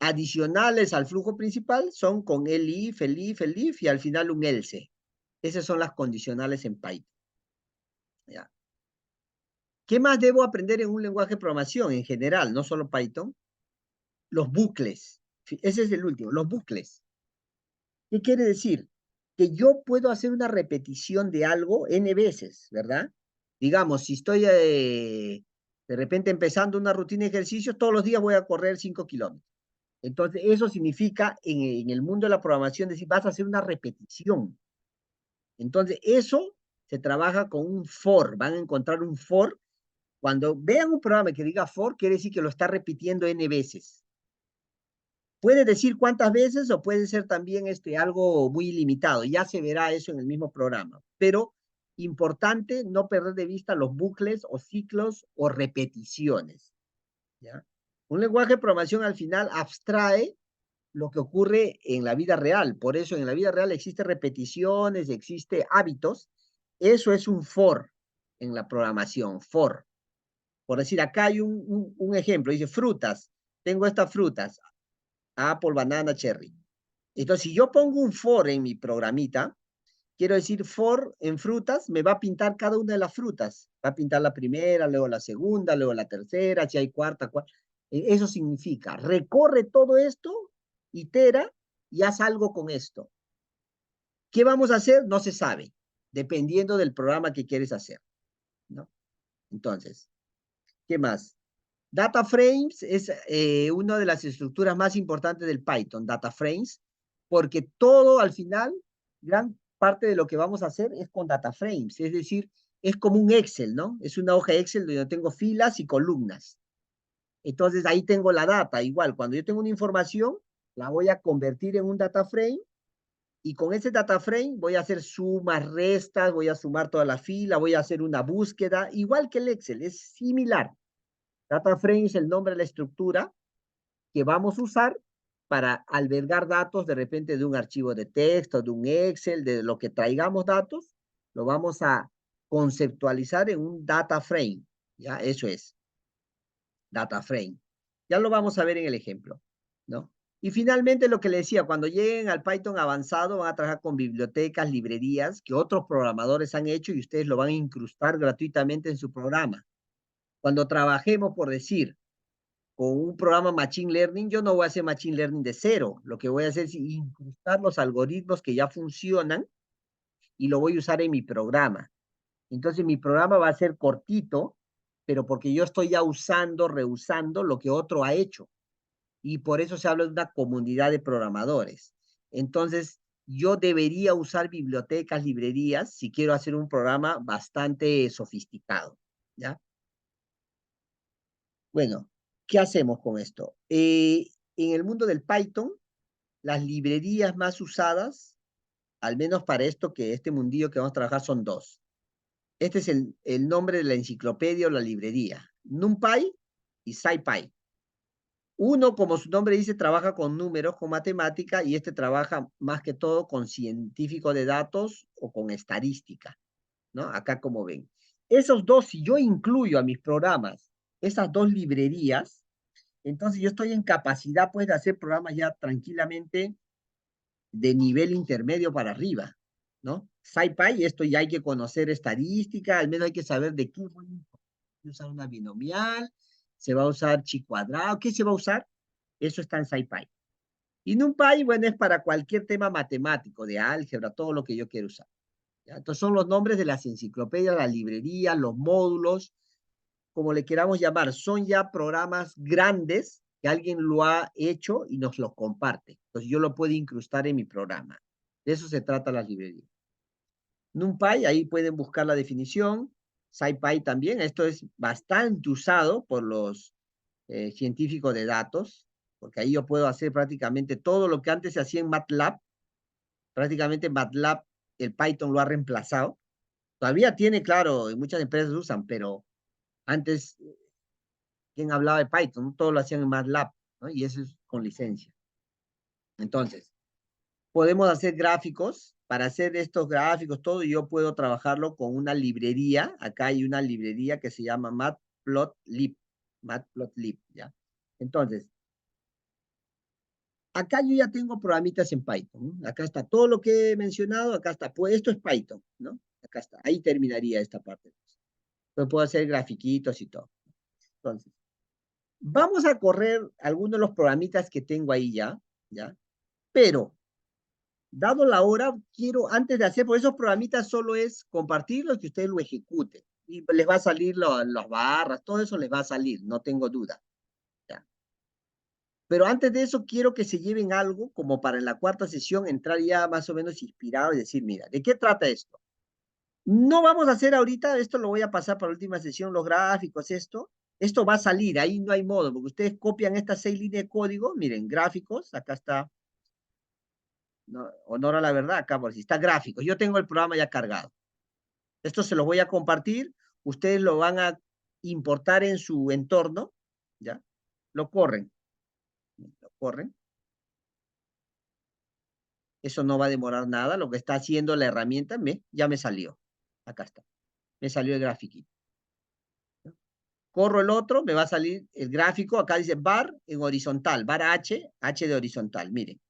adicionales al flujo principal son con el if y al final un else. Esas son las condicionales en Python. ¿Ya? ¿Qué más debo aprender en un lenguaje de programación en general, no solo Python? Los bucles. Ese es el último, los bucles. ¿Qué quiere decir? Que yo puedo hacer una repetición de algo n veces, ¿verdad? Digamos, si estoy de repente empezando una rutina de ejercicios, todos los días voy a correr 5 kilómetros. Entonces, eso significa en el mundo de la programación decir, vas a hacer una repetición. Entonces, eso se trabaja con un for. Van a encontrar un for. Cuando vean un programa que diga for, quiere decir que lo está repitiendo n veces. Puede decir cuántas veces o puede ser también algo muy limitado. Ya se verá eso en el mismo programa. Pero importante no perder de vista los bucles o ciclos o repeticiones. ¿Ya? Un lenguaje de programación al final abstrae lo que ocurre en la vida real. Por eso en la vida real existen repeticiones, existe hábitos. Eso es un for en la programación, for. Por decir, acá hay un ejemplo, dice frutas. Tengo estas frutas, apple, banana, cherry. Entonces, si yo pongo un for en mi programita, quiero decir for en frutas, me va a pintar cada una de las frutas. Va a pintar la primera, luego la segunda, luego la tercera, si hay cuarta, cuarta. Eso significa, recorre todo esto, itera y haz algo con esto. ¿Qué vamos a hacer? No se sabe, dependiendo del programa que quieres hacer, ¿no? Entonces, ¿qué más? Data frames es una de las estructuras más importantes del Python, data frames, porque todo al final, gran parte de lo que vamos a hacer es con data frames, es decir, es como un Excel, ¿no? Es una hoja Excel donde yo tengo filas y columnas. Entonces ahí tengo la data, igual, cuando yo tengo una información, la voy a convertir en un data frame y con ese data frame voy a hacer sumas, restas, voy a sumar toda la fila, voy a hacer una búsqueda, igual que el Excel, es similar. Data frame es el nombre de la estructura que vamos a usar para albergar datos de repente de un archivo de texto, de un Excel, de lo que traigamos datos, lo vamos a conceptualizar en un data frame. ¿Ya? Eso es, data frame. Ya lo vamos a ver en el ejemplo, ¿no? Y finalmente lo que le decía, cuando lleguen al Python avanzado van a trabajar con bibliotecas, librerías que otros programadores han hecho y ustedes lo van a incrustar gratuitamente en su programa. Cuando trabajemos, por decir, con un programa Machine Learning, yo no voy a hacer Machine Learning de cero. Lo que voy a hacer es incrustar los algoritmos que ya funcionan y lo voy a usar en mi programa. Entonces mi programa va a ser cortito, pero porque yo estoy ya usando, reusando lo que otro ha hecho. Y por eso se habla de una comunidad de programadores. Entonces, yo debería usar bibliotecas, librerías, si quiero hacer un programa bastante sofisticado, ¿ya? Bueno, ¿qué hacemos con esto? En el mundo del Python, las librerías más usadas, al menos para este mundillo que vamos a trabajar, son dos. Este es el nombre de la enciclopedia o la librería. NumPy y SciPy. Uno, como su nombre dice, trabaja con números, con matemática, y este trabaja más que todo con científico de datos o con estadística, ¿no? Acá como ven. Esos dos, si yo incluyo a mis programas, esas dos librerías, entonces yo estoy en capacidad, pues, de hacer programas ya tranquilamente de nivel intermedio para arriba, ¿no? SciPy, esto ya hay que conocer estadística, al menos hay que saber de qué voy a usar una binomial, se va a usar chi cuadrado, ¿qué se va a usar? Eso está en SciPy. Y NumPy, bueno, es para cualquier tema matemático, de álgebra, todo lo que yo quiero usar. ¿Ya? Entonces son los nombres de las enciclopedias, las librerías, los módulos, como le queramos llamar, son ya programas grandes que alguien lo ha hecho y nos los comparte. Entonces yo lo puedo incrustar en mi programa. De eso se trata las librerías. NumPy, ahí pueden buscar la definición. SciPy también, esto es bastante usado por los científicos de datos, porque ahí yo puedo hacer prácticamente todo lo que antes se hacía en MATLAB. Prácticamente MATLAB, el Python lo ha reemplazado. Todavía tiene, claro, y muchas empresas usan, pero antes, ¿quién hablaba de Python? Todo lo hacían en MATLAB, ¿no? Y eso es con licencia. Entonces, podemos hacer gráficos. Para hacer estos gráficos, todo, yo puedo trabajarlo con una librería. Acá hay una librería que se llama Matplotlib. Matplotlib, ¿ya? Entonces, acá yo ya tengo programitas en Python, ¿no? Acá está todo lo que he mencionado, acá está. Pues esto es Python, ¿no? Acá está. Ahí terminaría esta parte. Entonces puedo hacer grafiquitos y todo. Entonces, vamos a correr algunos de los programitas que tengo ahí ya, ¿ya? Pero, dado la hora, quiero, antes de hacer, por esos programitas solo es compartirlos que ustedes lo ejecuten. Y les va a salir las barras, todo eso les va a salir, no tengo duda. ¿Ya? Pero antes de eso, quiero que se lleven algo como para en la cuarta sesión entrar ya más o menos inspirado y decir, mira, ¿de qué trata esto? No vamos a hacer ahorita, esto lo voy a pasar para la última sesión, los gráficos, esto va a salir, ahí no hay modo, porque ustedes copian estas 6 líneas de código, miren, gráficos, acá está, no, honor a la verdad, acá por si está gráficos, yo tengo el programa ya cargado. Esto se los voy a compartir, ustedes lo van a importar en su entorno, ¿ya? Lo corren, lo corren. Eso no va a demorar nada, lo que está haciendo la herramienta, ya me salió, acá está, me salió el grafiquito. Corro el otro, me va a salir el gráfico, acá dice bar en horizontal, bar H de horizontal, miren.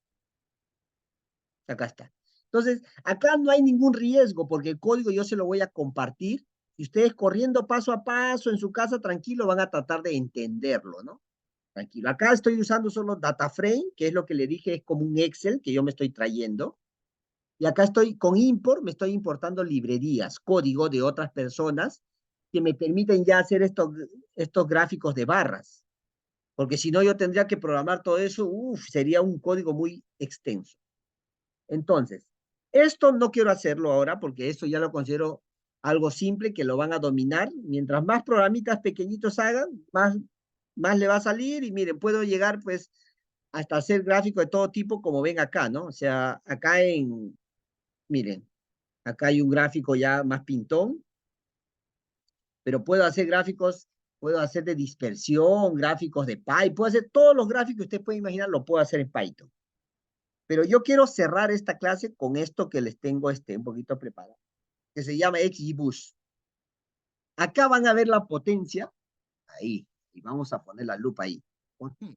Acá está. Entonces, acá no hay ningún riesgo porque el código yo se lo voy a compartir y ustedes corriendo paso a paso en su casa tranquilo van a tratar de entenderlo, ¿no? Tranquilo. Acá estoy usando solo DataFrame, que es lo que le dije, es como un Excel que yo me estoy trayendo. Y acá estoy con import, me estoy importando librerías, código de otras personas que me permiten ya hacer estos gráficos de barras. Porque si no, yo tendría que programar todo eso, sería un código muy extenso. Entonces, esto no quiero hacerlo ahora porque esto ya lo considero algo simple que lo van a dominar. Mientras más programitas pequeñitos hagan, más le va a salir y miren, puedo llegar pues hasta hacer gráficos de todo tipo como ven acá, ¿no? O sea, miren, acá hay un gráfico ya más pintón, pero puedo hacer gráficos, puedo hacer de dispersión, gráficos de Py, puedo hacer todos los gráficos que ustedes pueden imaginar, lo puedo hacer en Python. Pero yo quiero cerrar esta clase con esto que les tengo un poquito preparado, que se llama XGBoost. Acá van a ver la potencia, ahí, y vamos a poner la lupa ahí. ¿Por qué?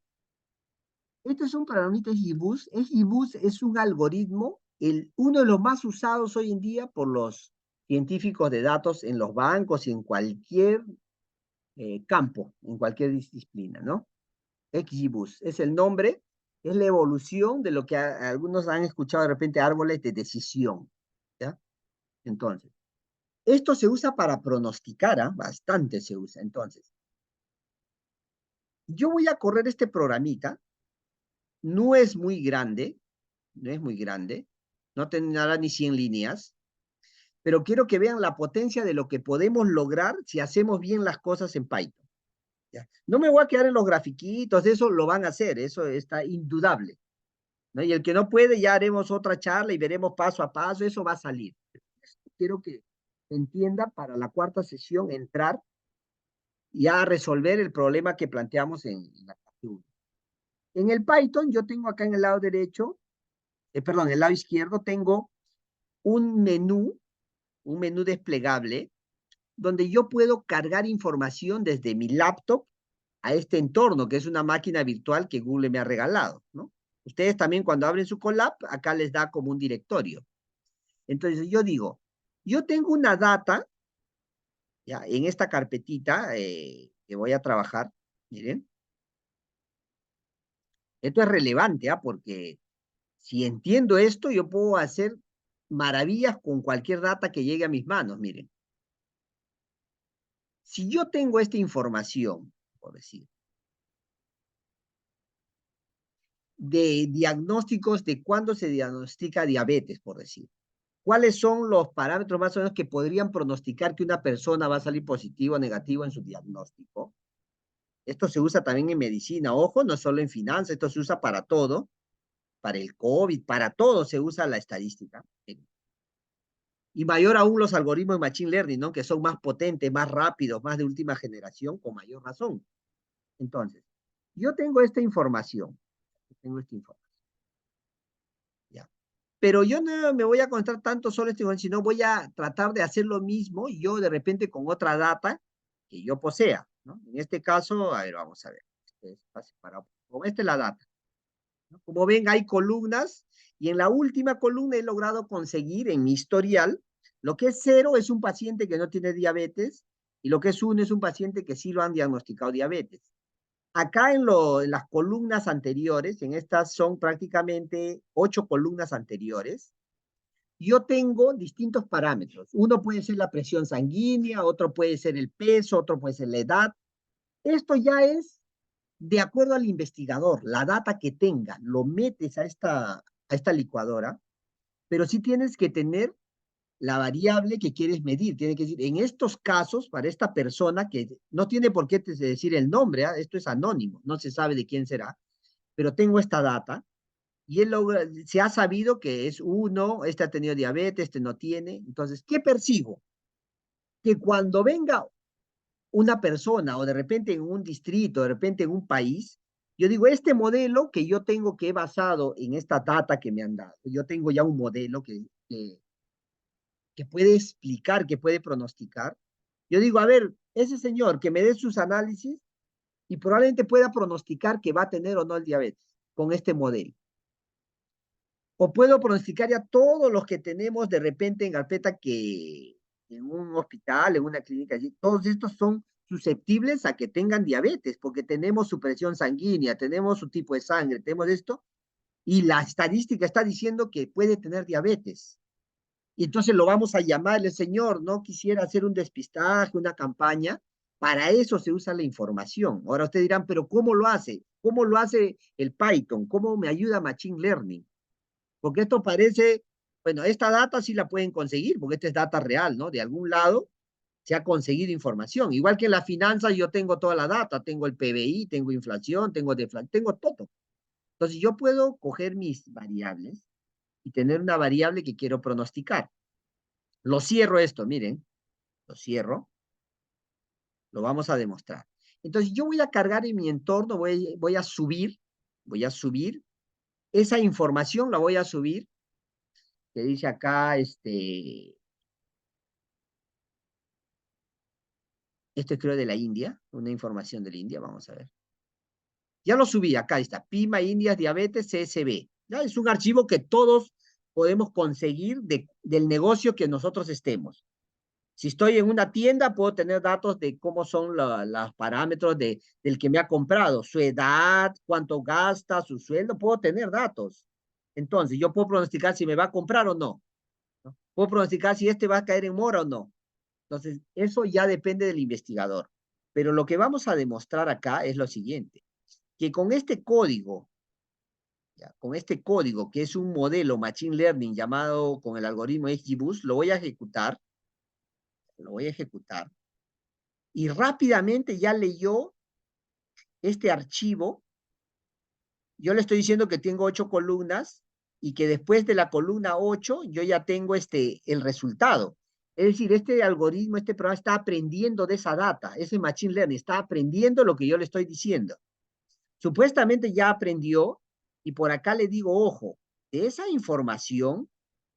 Este es un programita XGBoost. XGBoost es un algoritmo, uno de los más usados hoy en día por los científicos de datos en los bancos y en cualquier campo, en cualquier disciplina, ¿no? XGBoost es el nombre, es la evolución de lo que algunos han escuchado de repente árboles de decisión, ¿ya? Entonces, esto se usa para pronosticar, ¿ah? Bastante se usa. Entonces, yo voy a correr este programita, no es muy grande, no es muy grande, no tendrá ni 100 líneas, pero quiero que vean la potencia de lo que podemos lograr si hacemos bien las cosas en Python. ¿Ya? No me voy a quedar en los grafiquitos, eso lo van a hacer, eso está indudable, ¿no? Y el que no puede, ya haremos otra charla y veremos paso a paso, eso va a salir. Quiero que entienda para la cuarta sesión entrar y a resolver el problema que planteamos en la parte 1. En el Python, yo tengo acá en el lado derecho, perdón, en el lado izquierdo, tengo un menú desplegable donde yo puedo cargar información desde mi laptop a este entorno, que es una máquina virtual que Google me ha regalado, ¿no? Ustedes también cuando abren su Colab, acá les da como un directorio. Entonces yo digo, yo tengo una data, ya, en esta carpetita que voy a trabajar, miren, esto es relevante, ¿ah? Porque si entiendo esto, yo puedo hacer maravillas con cualquier data que llegue a mis manos, miren. Si yo tengo esta información, por decir, de diagnósticos de cuándo se diagnostica diabetes, por decir, ¿cuáles son los parámetros más o menos que podrían pronosticar que una persona va a salir positivo o negativo en su diagnóstico? Esto se usa también en medicina, ojo, no solo en finanzas, esto se usa para todo, para el COVID, para todo se usa la estadística. Y mayor aún los algoritmos de Machine Learning, ¿no? Que son más potentes, más rápidos, más de última generación, con mayor razón. Entonces, yo tengo esta información, ¿ya? Pero yo no me voy a concentrar tanto solo en esta información, sino voy a tratar de hacer lo mismo yo de repente con otra data que yo posea, ¿no? En este caso, a ver, vamos a ver. Está separado. Como esta es la data, ¿no? Como ven, hay columnas y en la última columna he logrado conseguir en mi historial, lo que es 0 es un paciente que no tiene diabetes y lo que es 1 es un paciente que sí lo han diagnosticado diabetes. Acá en las columnas anteriores, en estas son prácticamente 8 columnas anteriores, yo tengo distintos parámetros. Uno puede ser la presión sanguínea, otro puede ser el peso, otro puede ser la edad. Esto ya es de acuerdo al investigador, la data que tenga, lo metes a esta licuadora, pero sí tienes que tener la variable que quieres medir. Tiene que decir, en estos casos, para esta persona que no tiene por qué decir el nombre, ¿eh? Esto es anónimo, no se sabe de quién será, pero tengo esta data y se ha sabido que es uno, este ha tenido diabetes, este no tiene. Entonces, ¿qué persigo? Que cuando venga una persona o de repente en un distrito, de repente en un país, yo digo, este modelo que yo tengo que he basado en esta data que me han dado, yo tengo ya un modelo que puede explicar, que puede pronosticar. Yo digo, a ver, ese señor que me dé sus análisis y probablemente pueda pronosticar que va a tener o no el diabetes con este modelo. O puedo pronosticar ya todos los que tenemos de repente en carpeta que en un hospital, en una clínica, todos estos son susceptibles a que tengan diabetes, porque tenemos su presión sanguínea, tenemos su tipo de sangre, tenemos esto, y la estadística está diciendo que puede tener diabetes. Y entonces lo vamos a llamar, el señor, no quisiera hacer un despistaje, una campaña, para eso se usa la información. Ahora ustedes dirán, pero ¿cómo lo hace? ¿Cómo lo hace el Python? ¿Cómo me ayuda Machine Learning? Porque esto parece, bueno, esta data sí la pueden conseguir, porque esta es data real, ¿no? De algún lado se ha conseguido información. Igual que en las finanzas yo tengo toda la data, tengo el PBI, tengo inflación, tengo deflación, tengo todo. Entonces yo puedo coger mis variables y tener una variable que quiero pronosticar. Lo cierro esto, miren, lo cierro, lo vamos a demostrar. Entonces yo voy a cargar en mi entorno, voy a subir esa información, la voy a subir, que dice acá, esto creo de la India, una información de la India, vamos a ver. Ya lo subí, acá está, PIMA, Indias, Diabetes, CSB. ¿Ya? Es un archivo que todos podemos conseguir del negocio que nosotros estemos. Si estoy en una tienda, puedo tener datos de cómo son los parámetros del que me ha comprado, su edad, cuánto gasta, su sueldo, puedo tener datos. Entonces, yo puedo pronosticar si me va a comprar o no. ¿No? Puedo pronosticar si este va a caer en mora o no. Entonces, eso ya depende del investigador. Pero lo que vamos a demostrar acá es lo siguiente, que con este código, ya, con este código que es un modelo Machine Learning llamado con el algoritmo XGBoost, lo voy a ejecutar, y rápidamente ya leyó este archivo. Yo le estoy diciendo que tengo 8 columnas y que después de la columna 8 yo ya tengo el resultado. Es decir, este algoritmo, este programa está aprendiendo de esa data, ese Machine Learning, está aprendiendo lo que yo le estoy diciendo. Supuestamente ya aprendió y por acá le digo, ojo, de esa información,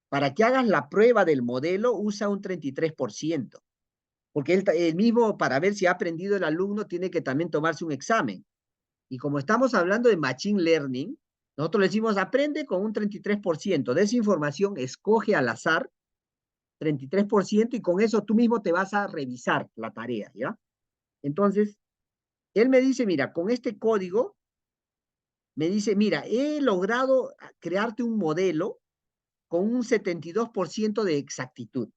para que hagas la prueba del modelo, usa un 33%. porque él mismo, para ver si ha aprendido el alumno, tiene que también tomarse un examen. Y como estamos hablando de Machine Learning, nosotros le decimos, aprende con un 33%. De esa información, escoge al azar 33% y con eso tú mismo te vas a revisar la tarea, ¿ya? Entonces, él me dice, mira, con este código, me dice, mira, he logrado crearte un modelo con un 72% de exactitud.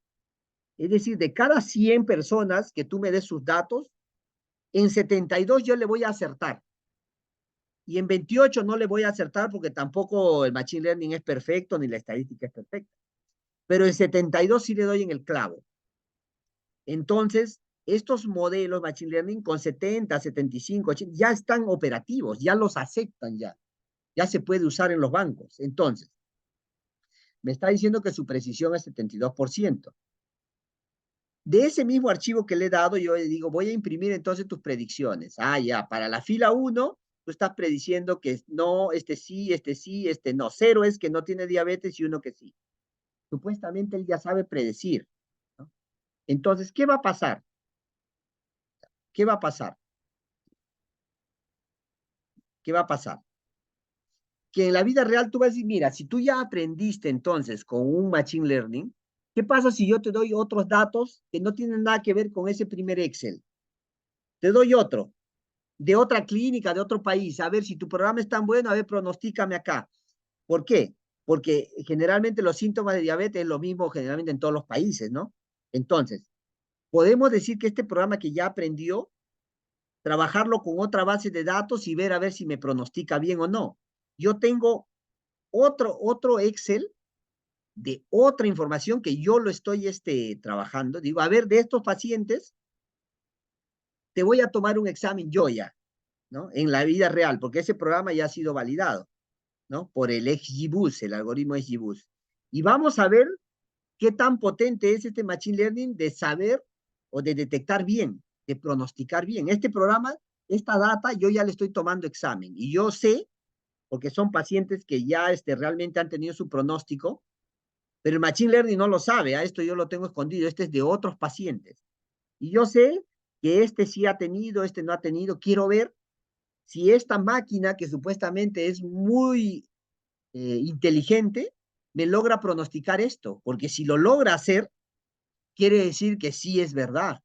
Es decir, de cada 100 personas que tú me des sus datos, en 72 yo le voy a acertar. Y en 28 no le voy a acertar porque tampoco el Machine Learning es perfecto ni la estadística es perfecta. Pero en 72 sí le doy en el clavo. Entonces, estos modelos Machine Learning con 70, 75, 80, ya están operativos, ya los aceptan ya. Ya se puede usar en los bancos. Entonces, me está diciendo que su precisión es 72%. De ese mismo archivo que le he dado, yo le digo, voy a imprimir entonces tus predicciones. Ah, ya, para la fila 1, tú estás prediciendo que no, sí, este no. 0 es que no tiene diabetes y 1 que sí. Supuestamente él ya sabe predecir, ¿no? Entonces, ¿qué va a pasar? ¿Qué va a pasar? ¿Qué va a pasar? Que en la vida real tú vas a decir, mira, si tú ya aprendiste entonces con un Machine Learning, ¿qué pasa si yo te doy otros datos que no tienen nada que ver con ese primer Excel? Te doy otro, de otra clínica, de otro país. A ver, si tu programa es tan bueno, a ver, pronostícame acá. ¿Por qué? Porque generalmente los síntomas de diabetes es lo mismo generalmente en todos los países, ¿no? Entonces, podemos decir que este programa que ya aprendió, trabajarlo con otra base de datos y ver a ver si me pronostica bien o no. Yo tengo otro Excel de otra información que yo lo estoy trabajando. Digo, a ver, de estos pacientes, te voy a tomar un examen yo ya, ¿no? En la vida real, porque ese programa ya ha sido validado, ¿no? Por el XGBoost, el algoritmo XGBoost. Y vamos a ver qué tan potente es este Machine Learning de saber o de detectar bien, de pronosticar bien. Este programa, esta data, yo ya le estoy tomando examen y yo sé, porque son pacientes que ya realmente han tenido su pronóstico, pero el Machine Learning no lo sabe, a esto yo lo tengo escondido, este es de otros pacientes. Y yo sé que este sí ha tenido, este no ha tenido, quiero ver si esta máquina, que supuestamente es muy inteligente, me logra pronosticar esto, porque si lo logra hacer, quiere decir que sí es verdad.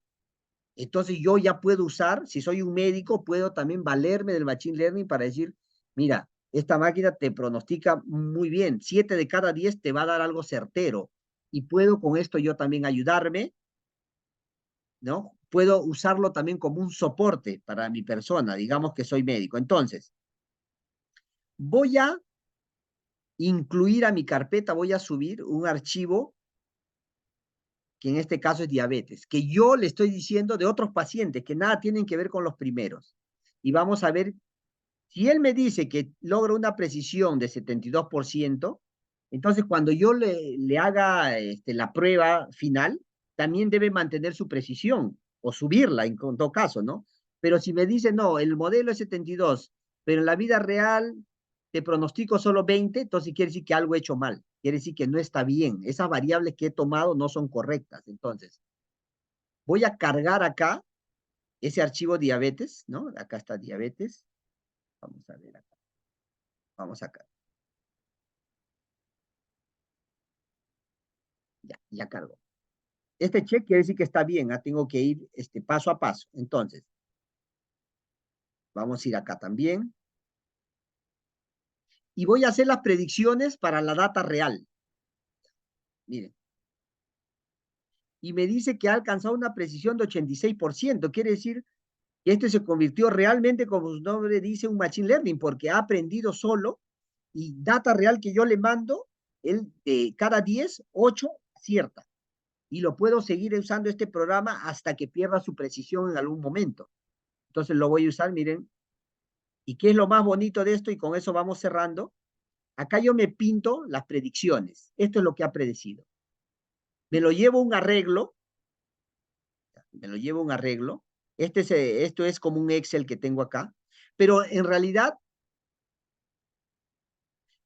Entonces yo ya puedo usar, si soy un médico, puedo también valerme del Machine Learning para decir, mira, esta máquina te pronostica muy bien, 7 de cada 10 te va a dar algo certero. Y puedo con esto yo también ayudarme, ¿no? Puedo usarlo también como un soporte para mi persona, digamos que soy médico. Entonces, voy a incluir a mi carpeta, voy a subir un archivo que en este caso es diabetes, que yo le estoy diciendo de otros pacientes que nada tienen que ver con los primeros. Y vamos a ver, si él me dice que logra una precisión de 72%, entonces cuando yo le haga la prueba final, también debe mantener su precisión o subirla en todo caso, ¿no? Pero si me dice, no, el modelo es 72, pero en la vida real te pronostico solo 20, entonces quiere decir que algo he hecho mal, quiere decir que no está bien, esas variables que he tomado no son correctas. Entonces, voy a cargar acá ese archivo diabetes, ¿no? Acá está diabetes, vamos a ver acá, vamos acá, ya cargo. Este check quiere decir que está bien, tengo que ir paso a paso. Entonces, vamos a ir acá también. Y voy a hacer las predicciones para la data real. Miren. Y me dice que ha alcanzado una precisión de 86%. Quiere decir que este se convirtió realmente, como su nombre dice, un Machine Learning, porque ha aprendido solo y data real que yo le mando, él de cada 10, 8 acierta. Y lo puedo seguir usando este programa hasta que pierda su precisión en algún momento. Entonces lo voy a usar, miren. ¿Y qué es lo más bonito de esto? Y con eso vamos cerrando. Acá yo me pinto las predicciones. Esto es lo que ha predecido. Me lo llevo a un arreglo. Me lo llevo a un arreglo. Esto es como un Excel que tengo acá. Pero en realidad,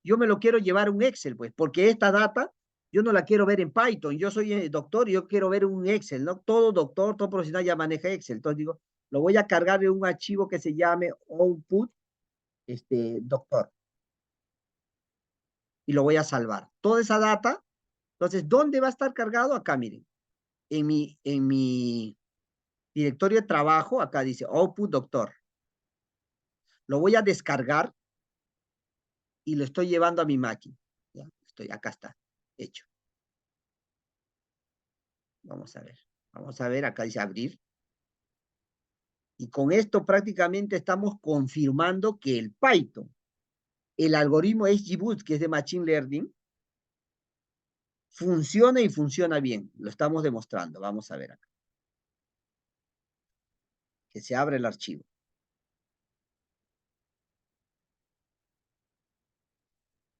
yo me lo quiero llevar a un Excel, pues, porque esta data Yo no la quiero ver en Python. Yo soy doctor y yo quiero ver un Excel, ¿no? Todo doctor, todo profesional ya maneja Excel. Entonces digo, lo voy a cargar en un archivo que se llame output, doctor, y lo voy a salvar. Toda esa data. Entonces, ¿dónde va a estar cargado? Acá, miren. En mi directorio de trabajo, acá dice output doctor. Lo voy a descargar y lo estoy llevando a mi máquina. ¿Ya? Acá está, hecho. Vamos a ver. Vamos a ver, acá dice abrir. Y con esto prácticamente estamos confirmando que el Python, el algoritmo XGBoost, que es de Machine Learning, funciona y funciona bien. Lo estamos demostrando. Vamos a ver acá. Que se abre el archivo.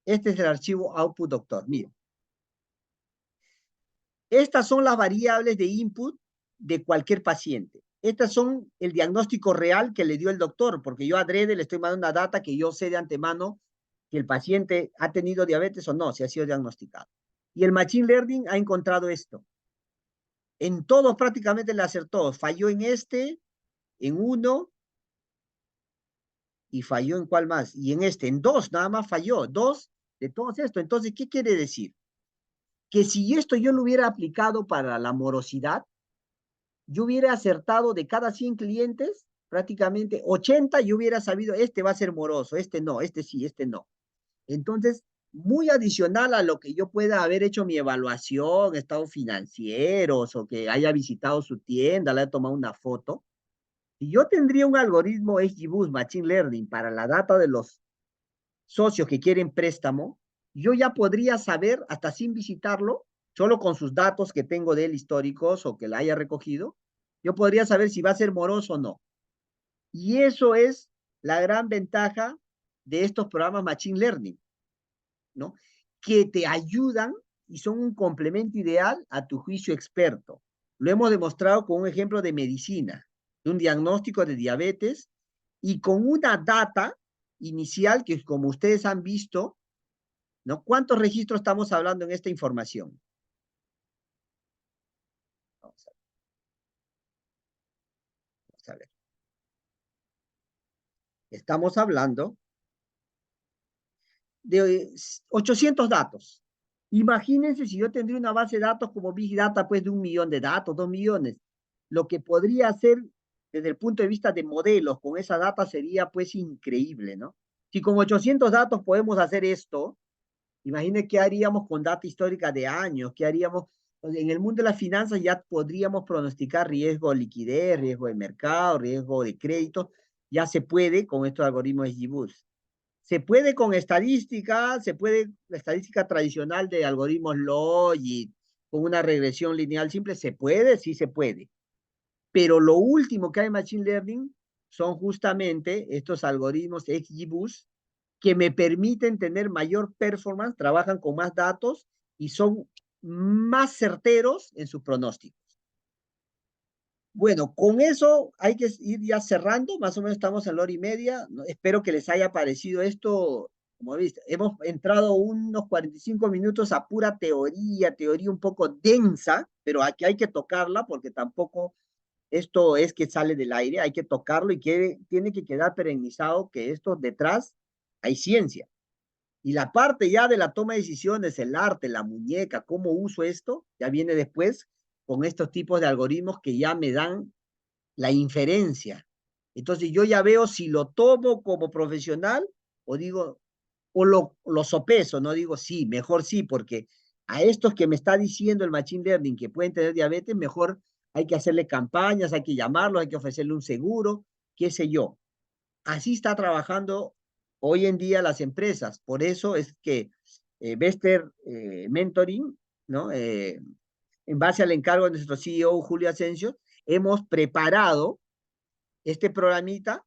Este es el archivo output doctor. Miren. Estas son las variables de input de cualquier paciente. Estas son el diagnóstico real que le dio el doctor, porque yo adrede le estoy mandando una data que yo sé de antemano si el paciente ha tenido diabetes o no, si ha sido diagnosticado. Y el Machine Learning ha encontrado esto. En todos prácticamente le acertó. Falló en en uno, y falló en cuál más. Y en dos, nada más falló. Dos de todos estos. Entonces, ¿qué quiere decir? Que si esto yo lo hubiera aplicado para la morosidad, yo hubiera acertado de cada 100 clientes, prácticamente 80, yo hubiera sabido, este va a ser moroso, este no, este sí, este no. Entonces, muy adicional a lo que yo pueda haber hecho mi evaluación, estados financieros, o que haya visitado su tienda, le haya tomado una foto, si yo tendría un algoritmo XGBoost Machine Learning para la data de los socios que quieren préstamo, yo ya podría saber, hasta sin visitarlo, solo con sus datos que tengo de él históricos o que la haya recogido, yo podría saber si va a ser moroso o no. Y eso es la gran ventaja de estos programas Machine Learning, ¿no? Que te ayudan y son un complemento ideal a tu juicio experto. Lo hemos demostrado con un ejemplo de medicina, de un diagnóstico de diabetes y con una data inicial que, como ustedes han visto, ¿no? ¿Cuántos registros estamos hablando en esta información? Vamos a ver. Vamos a ver. Estamos hablando de 800 datos. Imagínense si yo tendría una base de datos como Big Data, pues de 1 millón de datos, 2 millones. Lo que podría hacer desde el punto de vista de modelos con esa data sería pues increíble, ¿no? Si con 800 datos podemos hacer esto, imagínense qué haríamos con data histórica de años, qué haríamos. En el mundo de las finanzas ya podríamos pronosticar riesgo de liquidez, riesgo de mercado, riesgo de crédito. Ya se puede con estos algoritmos de XGBoost. Se puede con estadística, se puede, la estadística tradicional de algoritmos Logit, con una regresión lineal simple, se puede, sí se puede. Pero lo último que hay en Machine Learning son justamente estos algoritmos XGBoost que me permiten tener mayor performance, trabajan con más datos y son más certeros en sus pronósticos. Bueno, con eso hay que ir ya cerrando, más o menos estamos en la hora y media. Espero que les haya parecido esto, como viste, hemos entrado unos 45 minutos a pura teoría un poco densa, pero aquí hay que tocarla porque tampoco esto es que sale del aire, hay que tocarlo y tiene que quedar perennizado que esto detrás hay ciencia. Y la parte ya de la toma de decisiones, el arte, la muñeca, cómo uso esto, ya viene después con estos tipos de algoritmos que ya me dan la inferencia. Entonces yo ya veo si lo tomo como profesional o digo, o lo sopeso, no digo sí, mejor sí, porque a estos que me está diciendo el Machine Learning que pueden tener diabetes, mejor hay que hacerle campañas, hay que llamarlos, hay que ofrecerle un seguro, qué sé yo. Así está trabajando hoy en día las empresas. Por eso es que Bester Mentoring, ¿no? En base al encargo de nuestro CEO Julio Asensio, hemos preparado este programita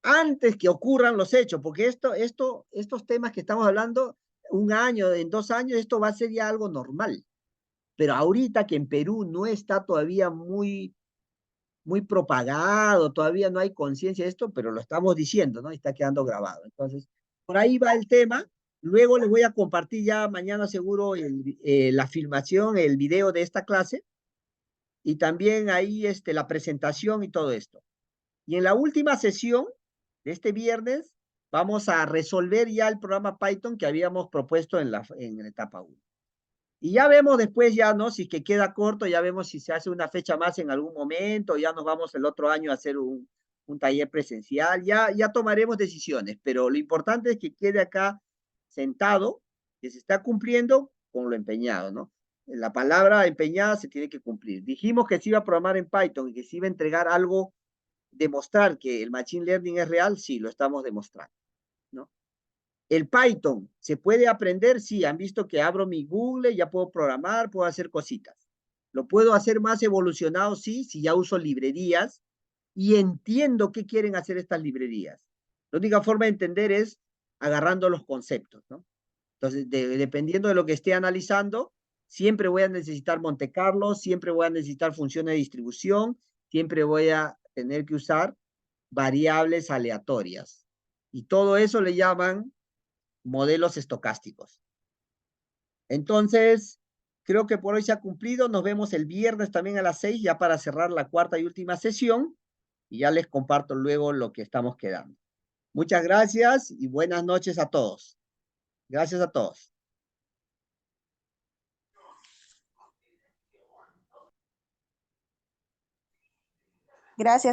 antes que ocurran los hechos, porque estos temas que estamos hablando, un año, en 2 años, esto va a ser ya algo normal. Pero ahorita que en Perú no está todavía muy propagado, todavía no hay conciencia de esto, pero lo estamos diciendo, ¿no? Y está quedando grabado. Entonces, por ahí va el tema, Luego les voy a compartir ya mañana seguro la filmación, el video de esta clase y también ahí la presentación y todo esto. Y en la última sesión de este viernes vamos a resolver ya el programa Python que habíamos propuesto en la etapa 1. Y ya vemos después ya, ¿no? Si que queda corto, ya vemos si se hace una fecha más en algún momento, ya nos vamos el otro año a hacer un taller presencial, ya tomaremos decisiones, pero lo importante es que quede acá sentado, que se está cumpliendo con lo empeñado, ¿no? La palabra empeñada se tiene que cumplir. Dijimos que se iba a programar en Python y que se iba a entregar algo, demostrar que el Machine Learning es real, sí, lo estamos demostrando, ¿no? El Python, ¿se puede aprender? Sí, han visto que abro mi Google, ya puedo programar, puedo hacer cositas. ¿Lo puedo hacer más evolucionado? Sí, si ya uso librerías y entiendo qué quieren hacer estas librerías. La única forma de entender es agarrando los conceptos, ¿no? Entonces, dependiendo de lo que esté analizando, siempre voy a necesitar Monte Carlo, siempre voy a necesitar funciones de distribución, siempre voy a tener que usar variables aleatorias. Y todo eso le llaman modelos estocásticos. Entonces, creo que por hoy se ha cumplido. Nos vemos el viernes también a las 6, ya para cerrar la cuarta y última sesión. Y ya les comparto luego lo que estamos quedando. Muchas gracias y buenas noches a todos. Gracias a todos. Gracias.